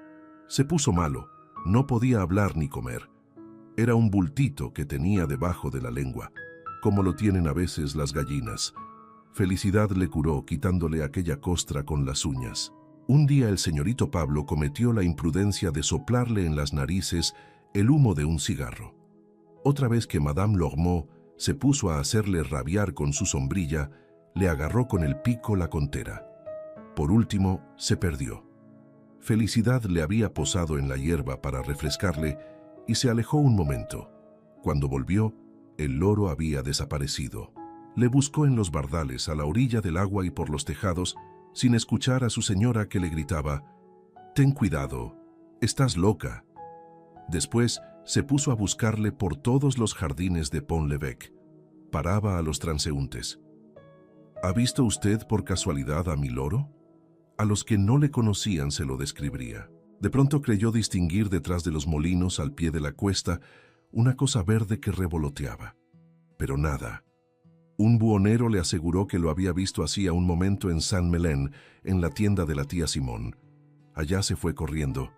Se puso malo, no podía hablar ni comer. Era un bultito que tenía debajo de la lengua, como lo tienen a veces las gallinas. Felicidad le curó quitándole aquella costra con las uñas. Un día el señorito Pablo cometió la imprudencia de soplarle en las narices el humo de un cigarro. Otra vez que Madame Lormeaux se puso a hacerle rabiar con su sombrilla, le agarró con el pico la contera. Por último, se perdió. Felicidad le había posado en la hierba para refrescarle y se alejó un momento. Cuando volvió, el loro había desaparecido. Le buscó en los bardales, a la orilla del agua y por los tejados, sin escuchar a su señora que le gritaba: «Ten cuidado, estás loca». Después se puso a buscarle por todos los jardines de Pont-l'Évêque. Paraba a los transeúntes. «¿Ha visto usted por casualidad a mi loro?». A los que no le conocían se lo describiría. De pronto creyó distinguir detrás de los molinos, al pie de la cuesta, una cosa verde que revoloteaba. Pero nada. Un buhonero le aseguró que lo había visto hacía un momento en Saint-Melain, en la tienda de la tía Simón. Allá se fue corriendo.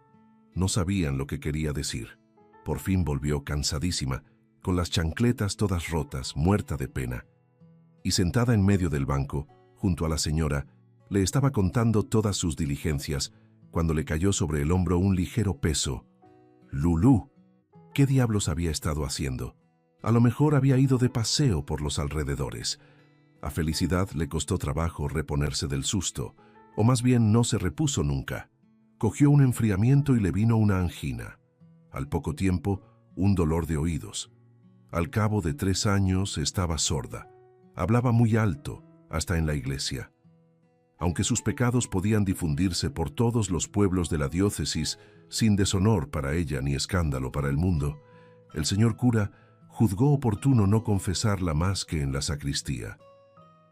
No sabían lo que quería decir. Por fin volvió cansadísima, con las chancletas todas rotas, muerta de pena. Y sentada en medio del banco, junto a la señora, le estaba contando todas sus diligencias, cuando le cayó sobre el hombro un ligero peso. «Lulú, ¿qué diablos había estado haciendo? A lo mejor había ido de paseo por los alrededores». A Felicidad le costó trabajo reponerse del susto, o más bien no se repuso nunca. Cogió un enfriamiento y le vino una angina. Al poco tiempo, un dolor de oídos. Al cabo de 3 años estaba sorda. Hablaba muy alto, hasta en la iglesia. Aunque sus pecados podían difundirse por todos los pueblos de la diócesis, sin deshonor para ella ni escándalo para el mundo, el señor cura juzgó oportuno no confesarla más que en la sacristía.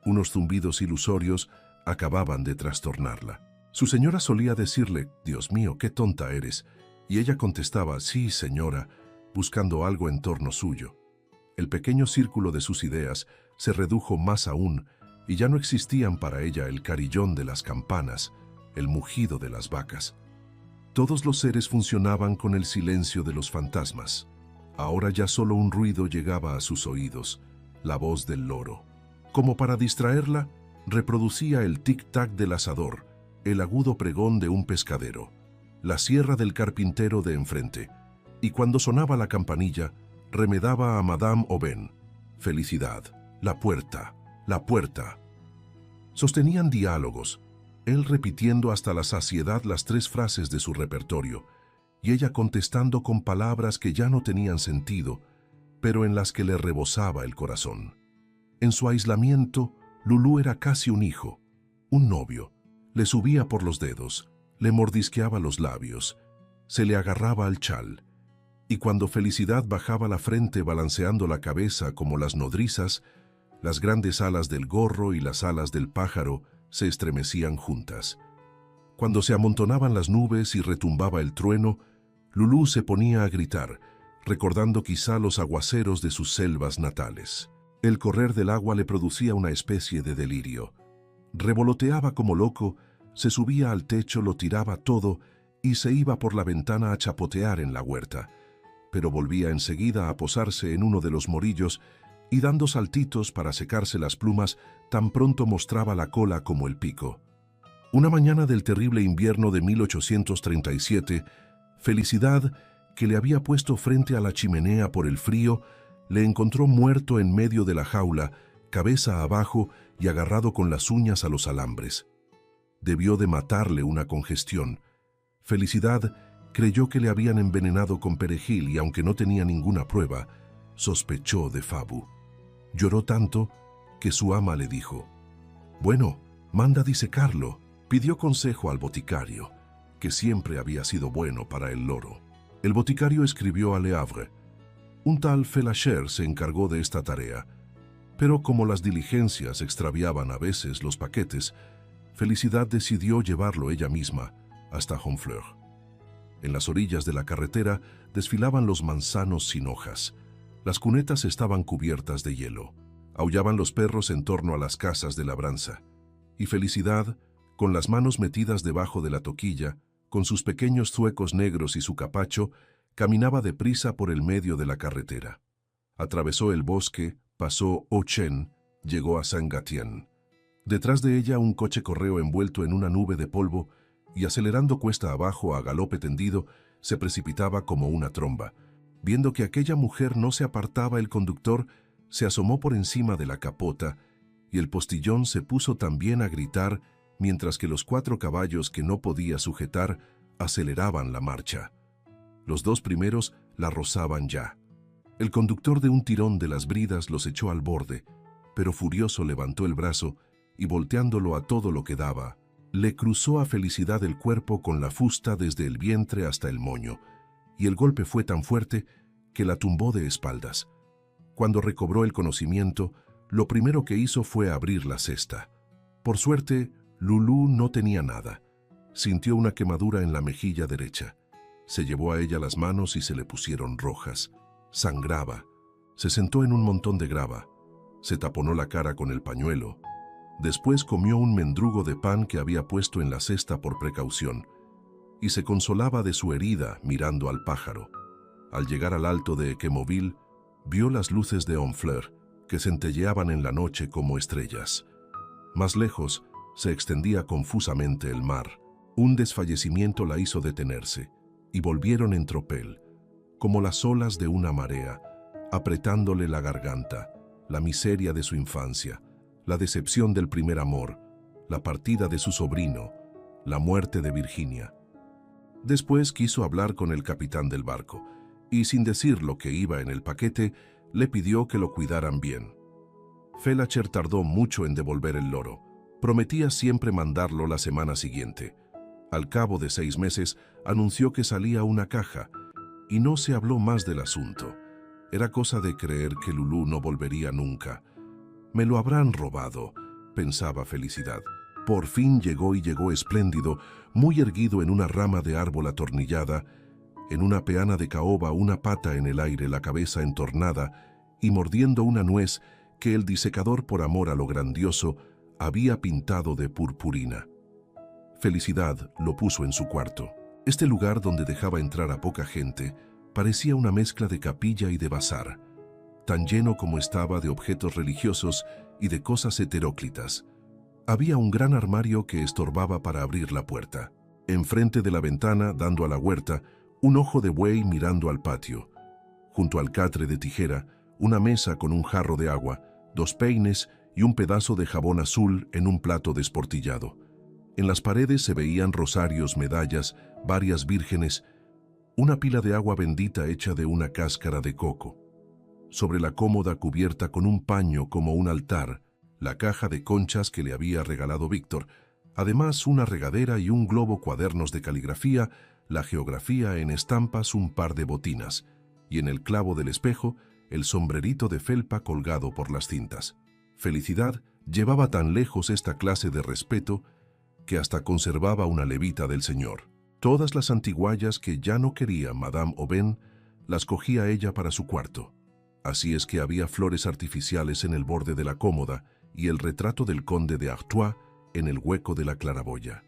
Unos zumbidos ilusorios acababan de trastornarla. Su señora solía decirle: «Dios mío, qué tonta eres», y ella contestaba: «Sí, señora», buscando algo en torno suyo. El pequeño círculo de sus ideas se redujo más aún, y ya no existían para ella el carillón de las campanas, el mugido de las vacas. Todos los seres funcionaban con el silencio de los fantasmas. Ahora ya solo un ruido llegaba a sus oídos, la voz del loro. Como para distraerla, reproducía el tic-tac del asador, el agudo pregón de un pescadero, la sierra del carpintero de enfrente, y cuando sonaba la campanilla, remedaba a Madame Aubain: «Felicidad, la puerta, la puerta». Sostenían diálogos, él repitiendo hasta la saciedad las 3 frases de su repertorio, y ella contestando con palabras que ya no tenían sentido, pero en las que le rebosaba el corazón. En su aislamiento, Lulú era casi un hijo, un novio. Le subía por los dedos, le mordisqueaba los labios, se le agarraba al chal, y cuando Felicidad bajaba la frente balanceando la cabeza como las nodrizas, las grandes alas del gorro y las alas del pájaro se estremecían juntas. Cuando se amontonaban las nubes y retumbaba el trueno, Lulú se ponía a gritar, recordando quizá los aguaceros de sus selvas natales. El correr del agua le producía una especie de delirio. Revoloteaba como loco, se subía al techo, lo tiraba todo y se iba por la ventana a chapotear en la huerta, pero volvía enseguida a posarse en uno de los morillos y dando saltitos para secarse las plumas, tan pronto mostraba la cola como el pico. Una mañana del terrible invierno de 1837, Felicidad, que le había puesto frente a la chimenea por el frío, le encontró muerto en medio de la jaula, cabeza abajo y agarrado con las uñas a los alambres. Debió de matarle una congestión. Felicidad creyó que le habían envenenado con perejil y, aunque no tenía ninguna prueba, sospechó de Fabu. Lloró tanto que su ama le dijo: «Bueno, manda disecarlo». Pidió consejo al boticario, que siempre había sido bueno para el loro. El boticario escribió a Le Havre. Un tal Felacher se encargó de esta tarea, pero como las diligencias extraviaban a veces los paquetes, Felicidad decidió llevarlo ella misma hasta Honfleur. En las orillas de la carretera desfilaban los manzanos sin hojas. Las cunetas estaban cubiertas de hielo. Aullaban los perros en torno a las casas de labranza. Y Felicidad, con las manos metidas debajo de la toquilla, con sus pequeños zuecos negros y su capacho, caminaba deprisa por el medio de la carretera. Atravesó el bosque, pasó Auchin, llegó a Saint-Gatien. Detrás de ella un coche correo envuelto en una nube de polvo y acelerando cuesta abajo a galope tendido, se precipitaba como una tromba. Viendo que aquella mujer no se apartaba, el conductor se asomó por encima de la capota y el postillón se puso también a gritar mientras que los 4 caballos que no podía sujetar aceleraban la marcha. Los 2 primeros la rozaban ya. El conductor de un tirón de las bridas los echó al borde, pero furioso levantó el brazo y volteándolo a todo lo que daba, le cruzó a Felicidad el cuerpo con la fusta desde el vientre hasta el moño, y el golpe fue tan fuerte que la tumbó de espaldas. Cuando recobró el conocimiento, lo primero que hizo fue abrir la cesta. Por suerte, Lulú no tenía nada. Sintió una quemadura en la mejilla derecha. Se llevó a ella las manos y se le pusieron rojas. Sangraba. Se sentó en un montón de grava. Se taponó la cara con el pañuelo. Después comió un mendrugo de pan que había puesto en la cesta por precaución y se consolaba de su herida mirando al pájaro. Al llegar al alto de Equemoville, vio las luces de Honfleur que centelleaban en la noche como estrellas. Más lejos, se extendía confusamente el mar. Un desfallecimiento la hizo detenerse, y volvieron en tropel, como las olas de una marea, apretándole la garganta, la miseria de su infancia, la decepción del primer amor, la partida de su sobrino, la muerte de Virginia. Después quiso hablar con el capitán del barco, y sin decir lo que iba en el paquete, le pidió que lo cuidaran bien. Felacher tardó mucho en devolver el loro. Prometía siempre mandarlo la semana siguiente. Al cabo de 6 meses, anunció que salía una caja, y no se habló más del asunto. Era cosa de creer que Lulú no volvería nunca. «Me lo habrán robado», pensaba Felicidad. Por fin llegó y llegó espléndido, muy erguido en una rama de árbol atornillada, en una peana de caoba, una pata en el aire, la cabeza entornada, y mordiendo una nuez que el disecador, por amor a lo grandioso, había pintado de purpurina. Felicidad lo puso en su cuarto. Este lugar, donde dejaba entrar a poca gente, parecía una mezcla de capilla y de bazar, tan lleno como estaba de objetos religiosos y de cosas heteróclitas. Había un gran armario que estorbaba para abrir la puerta. Enfrente de la ventana, dando a la huerta, un ojo de buey mirando al patio. Junto al catre de tijera, una mesa con un jarro de agua, 2 peines y un pedazo de jabón azul en un plato desportillado. En las paredes se veían rosarios, medallas, varias vírgenes, una pila de agua bendita hecha de una cáscara de coco. Sobre la cómoda cubierta con un paño como un altar, la caja de conchas que le había regalado Víctor, además una regadera y un globo, cuadernos de caligrafía, la geografía en estampas, un par de botinas, y en el clavo del espejo, el sombrerito de felpa colgado por las cintas. Felicidad llevaba tan lejos esta clase de respeto que hasta conservaba una levita del señor. Todas las antiguallas que ya no quería Madame Aubain las cogía ella para su cuarto. Así es que había flores artificiales en el borde de la cómoda y el retrato del conde de Artois en el hueco de la claraboya.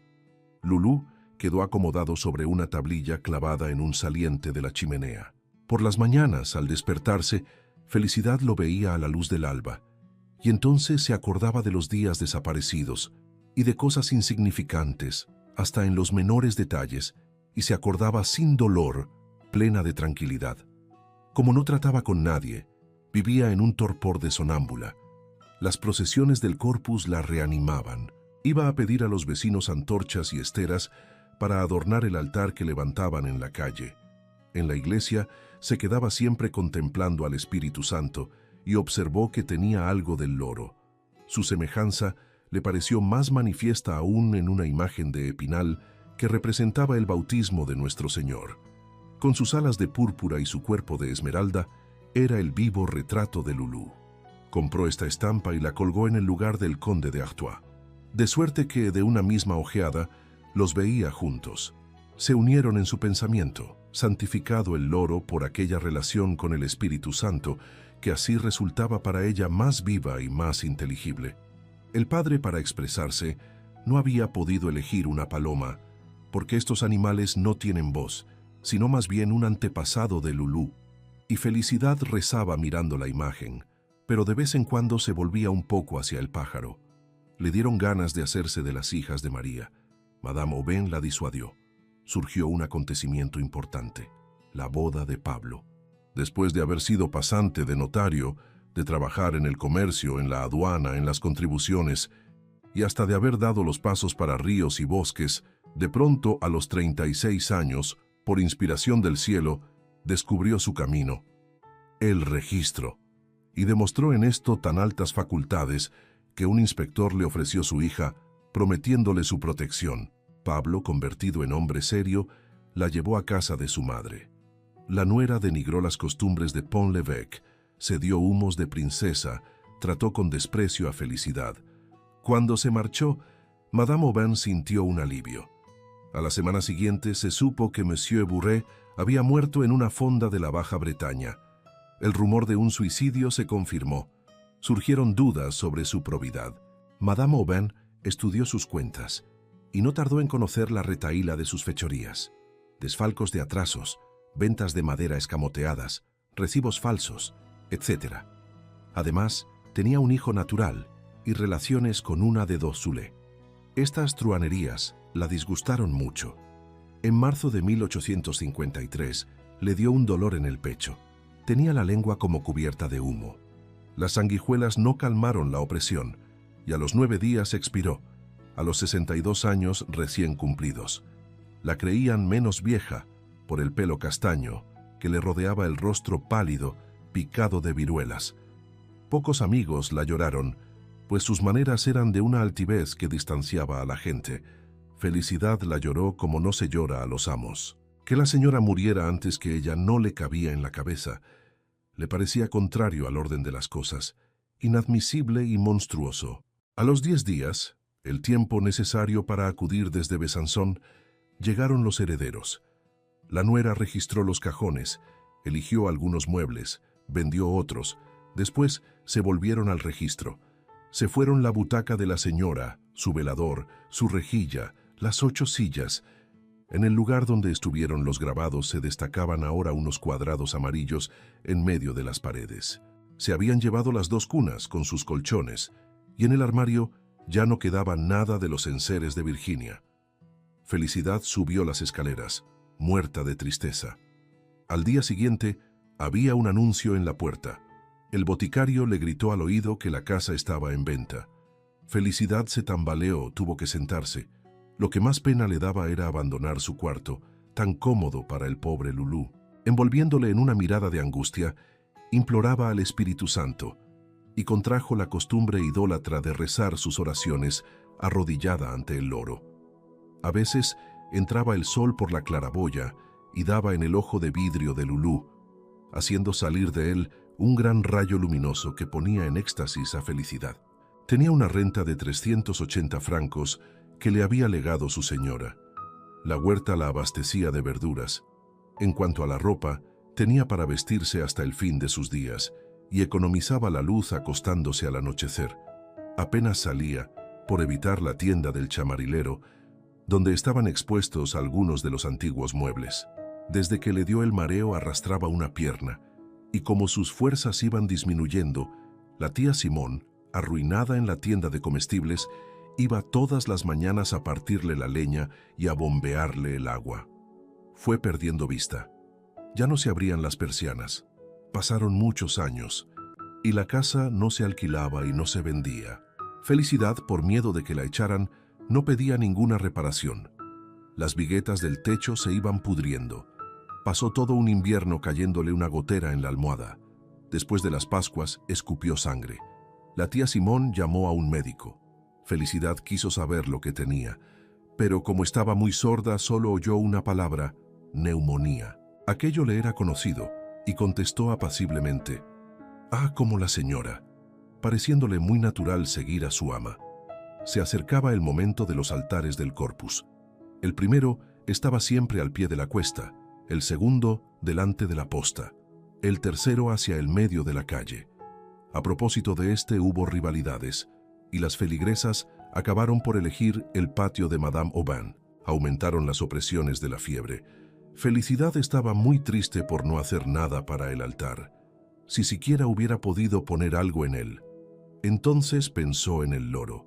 Lulú quedó acomodado sobre una tablilla clavada en un saliente de la chimenea. Por las mañanas, al despertarse, Felicidad lo veía a la luz del alba, y entonces se acordaba de los días desaparecidos y de cosas insignificantes, hasta en los menores detalles, y se acordaba sin dolor, plena de tranquilidad. Como no trataba con nadie, vivía en un torpor de sonámbula. Las procesiones del Corpus la reanimaban. Iba a pedir a los vecinos antorchas y esteras para adornar el altar que levantaban en la calle. En la iglesia se quedaba siempre contemplando al Espíritu Santo y observó que tenía algo del loro. Su semejanza le pareció más manifiesta aún en una imagen de Epinal que representaba el bautismo de nuestro Señor. Con sus alas de púrpura y su cuerpo de esmeralda, era el vivo retrato de Lulú. Compró esta estampa y la colgó en el lugar del conde de Artois, de suerte que de una misma ojeada los veía juntos. Se unieron en su pensamiento, santificado el loro por aquella relación con el Espíritu Santo, que así resultaba para ella más viva y más inteligible. El padre, para expresarse, no había podido elegir una paloma, porque estos animales no tienen voz, sino más bien un antepasado de Lulú, y Felicidad rezaba mirando la imagen, pero de vez en cuando se volvía un poco hacia el pájaro. Le dieron ganas de hacerse de las hijas de María. Madame Aubin la disuadió. Surgió un acontecimiento importante, la boda de Pablo. Después de haber sido pasante de notario, de trabajar en el comercio, en la aduana, en las contribuciones, y hasta de haber dado los pasos para ríos y bosques, de pronto, a los 36 años, por inspiración del cielo, descubrió su camino, el registro, y demostró en esto tan altas facultades que un inspector le ofreció su hija, prometiéndole su protección. Pablo, convertido en hombre serio, la llevó a casa de su madre. La nuera denigró las costumbres de Pont-l'Évêque, se dio humos de princesa, trató con desprecio a Felicidad. Cuando se marchó, Madame Aubin sintió un alivio. A la semana siguiente se supo que Monsieur Bourret había muerto en una fonda de la Baja Bretaña. El rumor de un suicidio se confirmó. Surgieron dudas sobre su probidad. Madame Aubin estudió sus cuentas y no tardó en conocer la retahíla de sus fechorías. Desfalcos de atrasos, ventas de madera escamoteadas, recibos falsos, etc. Además, tenía un hijo natural y relaciones con una de Dossulé. Estas truhanerías la disgustaron mucho. En marzo de 1853 le dio un dolor en el pecho. Tenía la lengua como cubierta de humo. Las sanguijuelas no calmaron la opresión y a los 9 días expiró, a los 62 años recién cumplidos. La creían menos vieja por el pelo castaño que le rodeaba el rostro pálido, picado de viruelas. Pocos amigos la lloraron, pues sus maneras eran de una altivez que distanciaba a la gente. Felicidad la lloró como no se llora a los amos. Que la señora muriera antes que ella no le cabía en la cabeza. Le parecía contrario al orden de las cosas, inadmisible y monstruoso. A los 10 días, el tiempo necesario para acudir desde Besançon, llegaron los herederos. La nuera registró los cajones, eligió algunos muebles, vendió otros, después se volvieron al registro. Se fueron la butaca de la señora, su velador, su rejilla, las 8 sillas. En el lugar donde estuvieron los grabados se destacaban ahora unos cuadrados amarillos en medio de las paredes. Se habían llevado las 2 cunas con sus colchones, y en el armario ya no quedaba nada de los enseres de Virginia. Felicidad subió las escaleras, muerta de tristeza. Al día siguiente, había un anuncio en la puerta. El boticario le gritó al oído que la casa estaba en venta. Felicidad se tambaleó, tuvo que sentarse. Lo que más pena le daba era abandonar su cuarto, tan cómodo para el pobre Lulú. Envolviéndole en una mirada de angustia, imploraba al Espíritu Santo y contrajo la costumbre idólatra de rezar sus oraciones arrodillada ante el loro. A veces entraba el sol por la claraboya y daba en el ojo de vidrio de Lulú, haciendo salir de él un gran rayo luminoso que ponía en éxtasis a Felicidad. Tenía una renta de 380 francos que le había legado su señora. La huerta la abastecía de verduras. En cuanto a la ropa, tenía para vestirse hasta el fin de sus días y economizaba la luz acostándose al anochecer. Apenas salía, por evitar la tienda del chamarilero, donde estaban expuestos algunos de los antiguos muebles. Desde que le dio el mareo arrastraba una pierna, y como sus fuerzas iban disminuyendo, la tía Simón, arruinada en la tienda de comestibles, iba todas las mañanas a partirle la leña y a bombearle el agua. Fue perdiendo vista. Ya no se abrían las persianas. Pasaron muchos años, y la casa no se alquilaba y no se vendía. Felicidad, por miedo de que la echaran, no pedía ninguna reparación. Las viguetas del techo se iban pudriendo. Pasó todo un invierno cayéndole una gotera en la almohada. Después de las Pascuas, escupió sangre. La tía Simón llamó a un médico. Felicidad quiso saber lo que tenía, pero como estaba muy sorda, solo oyó una palabra: neumonía. Aquello le era conocido, y contestó apaciblemente: «Ah, como la señora», pareciéndole muy natural seguir a su ama. Se acercaba el momento de los altares del Corpus. El primero estaba siempre al pie de la cuesta, el segundo delante de la posta, el tercero hacia el medio de la calle. A propósito de este hubo rivalidades, y las feligresas acabaron por elegir el patio de Madame Aubin. Aumentaron las opresiones de la fiebre. Felicidad estaba muy triste por no hacer nada para el altar. Si siquiera hubiera podido poner algo en él. Entonces pensó en el loro.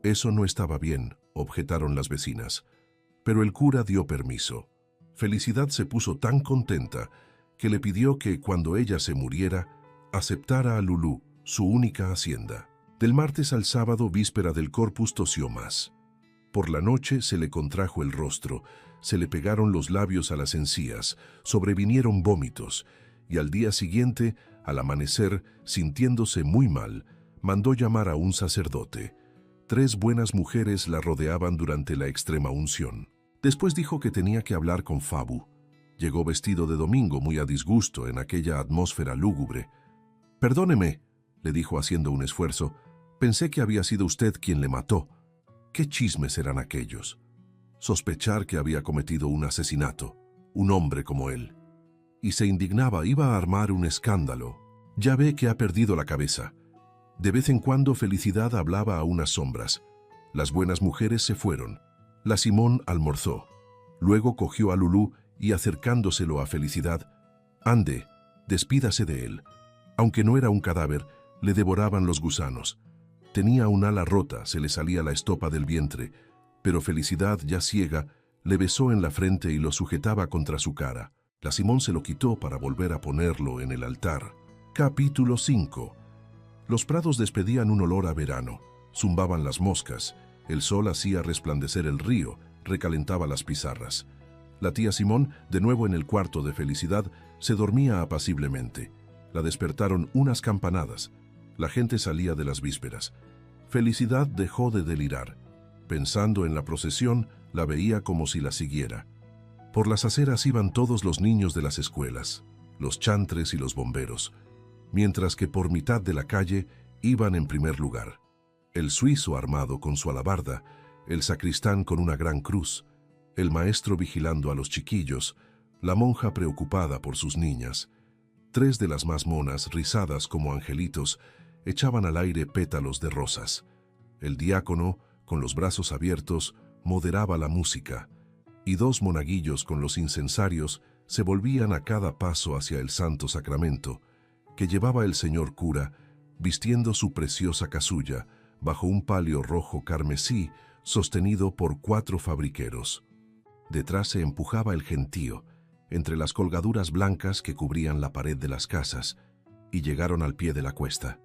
Eso no estaba bien, objetaron las vecinas. Pero el cura dio permiso. Felicidad se puso tan contenta que le pidió que, cuando ella se muriera, aceptara a Lulú, su única hacienda. Del martes al sábado, víspera del Corpus, tosió más. Por la noche se le contrajo el rostro, se le pegaron los labios a las encías, sobrevinieron vómitos, y al día siguiente, al amanecer, sintiéndose muy mal, mandó llamar a un sacerdote. 3 buenas mujeres la rodeaban durante la extrema unción. Después dijo que tenía que hablar con Fabu. Llegó vestido de domingo, muy a disgusto en aquella atmósfera lúgubre. «Perdóneme», le dijo haciendo un esfuerzo, «pensé que había sido usted quien le mató. ¿Qué chismes eran aquellos? Sospechar que había cometido un asesinato, un hombre como él. Y se indignaba, iba a armar un escándalo. Ya ve que ha perdido la cabeza». De vez en cuando Felicidad hablaba a unas sombras. Las buenas mujeres se fueron. La Simón almorzó. Luego cogió a Lulú y, acercándoselo a Felicidad: «Ande, despídase de él». Aunque no era un cadáver, le devoraban los gusanos. Tenía un ala rota, se le salía la estopa del vientre, pero Felicidad, ya ciega, le besó en la frente y lo sujetaba contra su cara. La Simón se lo quitó para volver a ponerlo en el altar. Capítulo 5. Los prados despedían un olor a verano. Zumbaban las moscas. El sol hacía resplandecer el río, recalentaba las pizarras. La tía Simón, de nuevo en el cuarto de Felicidad, se dormía apaciblemente. La despertaron unas campanadas. La gente salía de las vísperas. Felicidad dejó de delirar. Pensando en la procesión, la veía como si la siguiera. Por las aceras iban todos los niños de las escuelas, los chantres y los bomberos, mientras que por mitad de la calle iban en primer lugar el suizo armado con su alabarda, el sacristán con una gran cruz, el maestro vigilando a los chiquillos, la monja preocupada por sus niñas. 3 de las más monas, rizadas como angelitos, echaban al aire pétalos de rosas. El diácono, con los brazos abiertos, moderaba la música, y 2 monaguillos con los incensarios se volvían a cada paso hacia el santo sacramento, que llevaba el señor cura, vistiendo su preciosa casulla, bajo un palio rojo carmesí, sostenido por 4 fabriqueros. Detrás se empujaba el gentío, entre las colgaduras blancas que cubrían la pared de las casas, y llegaron al pie de la cuesta.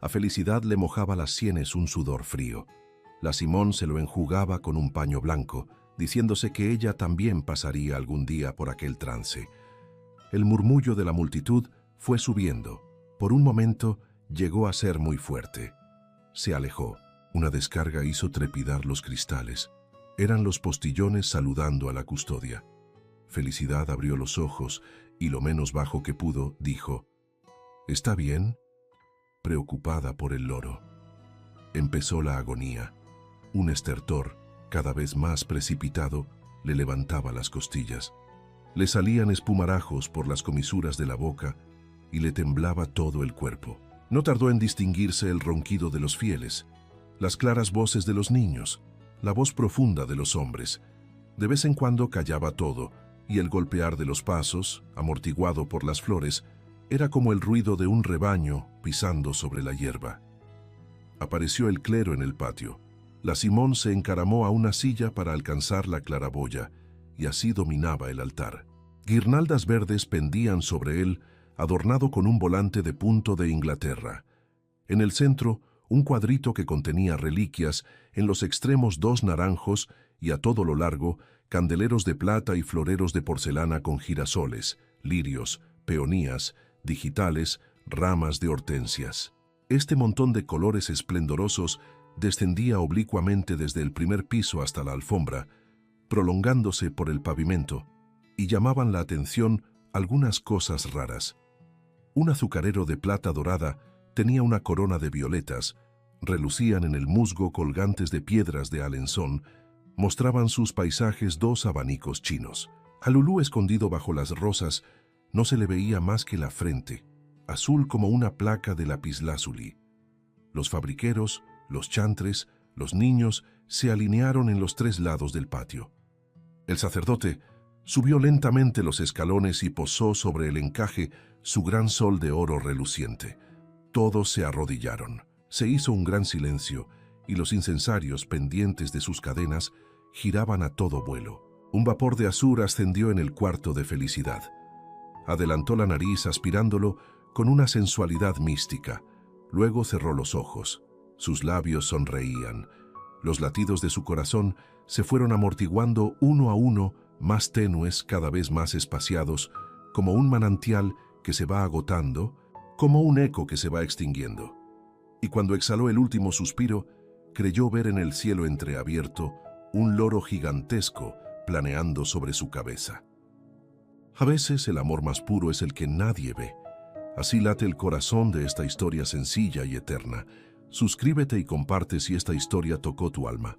A Felicidad le mojaba las sienes un sudor frío. La Simón se lo enjugaba con un paño blanco, diciéndose que ella también pasaría algún día por aquel trance. El murmullo de la multitud fue subiendo. Por un momento llegó a ser muy fuerte. Se alejó. Una descarga hizo trepidar los cristales. Eran los postillones saludando a la custodia. Felicidad abrió los ojos y, lo menos bajo que pudo, dijo: «¿Está bien?», preocupada por el loro. Empezó la agonía. Un estertor, cada vez más precipitado, le levantaba las costillas. Le salían espumarajos por las comisuras de la boca y le temblaba todo el cuerpo. No tardó en distinguirse el ronquido de los fieles, las claras voces de los niños, la voz profunda de los hombres. De vez en cuando callaba todo, y el golpear de los pasos, amortiguado por las flores, era como el ruido de un rebaño pisando sobre la hierba. Apareció el clero en el patio. La Simón se encaramó a una silla para alcanzar la claraboya, y así dominaba el altar. Guirnaldas verdes pendían sobre él, adornado con un volante de punto de Inglaterra. En el centro, un cuadrito que contenía reliquias, en los extremos 2 naranjos y a todo lo largo, candeleros de plata y floreros de porcelana con girasoles, lirios, peonías, digitales, ramas de hortensias. Este montón de colores esplendorosos descendía oblicuamente desde el primer piso hasta la alfombra, prolongándose por el pavimento, y llamaban la atención algunas cosas raras. Un azucarero de plata dorada tenía una corona de violetas, relucían en el musgo colgantes de piedras de Alençon, mostraban sus paisajes dos abanicos chinos. A Lulú, escondido bajo las rosas, no se le veía más que la frente, azul como una placa de lapislázuli. Los fabriqueros, los chantres, los niños se alinearon en los tres lados del patio. El sacerdote subió lentamente los escalones y posó sobre el encaje su gran sol de oro reluciente. Todos se arrodillaron. Se hizo un gran silencio y los incensarios pendientes de sus cadenas giraban a todo vuelo. Un vapor de azur ascendió en el cuarto de felicidad. Adelantó la nariz aspirándolo con una sensualidad mística. Luego cerró los ojos. Sus labios sonreían. Los latidos de su corazón se fueron amortiguando uno a uno, más tenues, cada vez más espaciados, como un manantial que se va agotando, como un eco que se va extinguiendo. Y cuando exhaló el último suspiro, creyó ver en el cielo entreabierto un loro gigantesco planeando sobre su cabeza. A veces el amor más puro es el que nadie ve. Así late el corazón de esta historia sencilla y eterna. Suscríbete y comparte si esta historia tocó tu alma.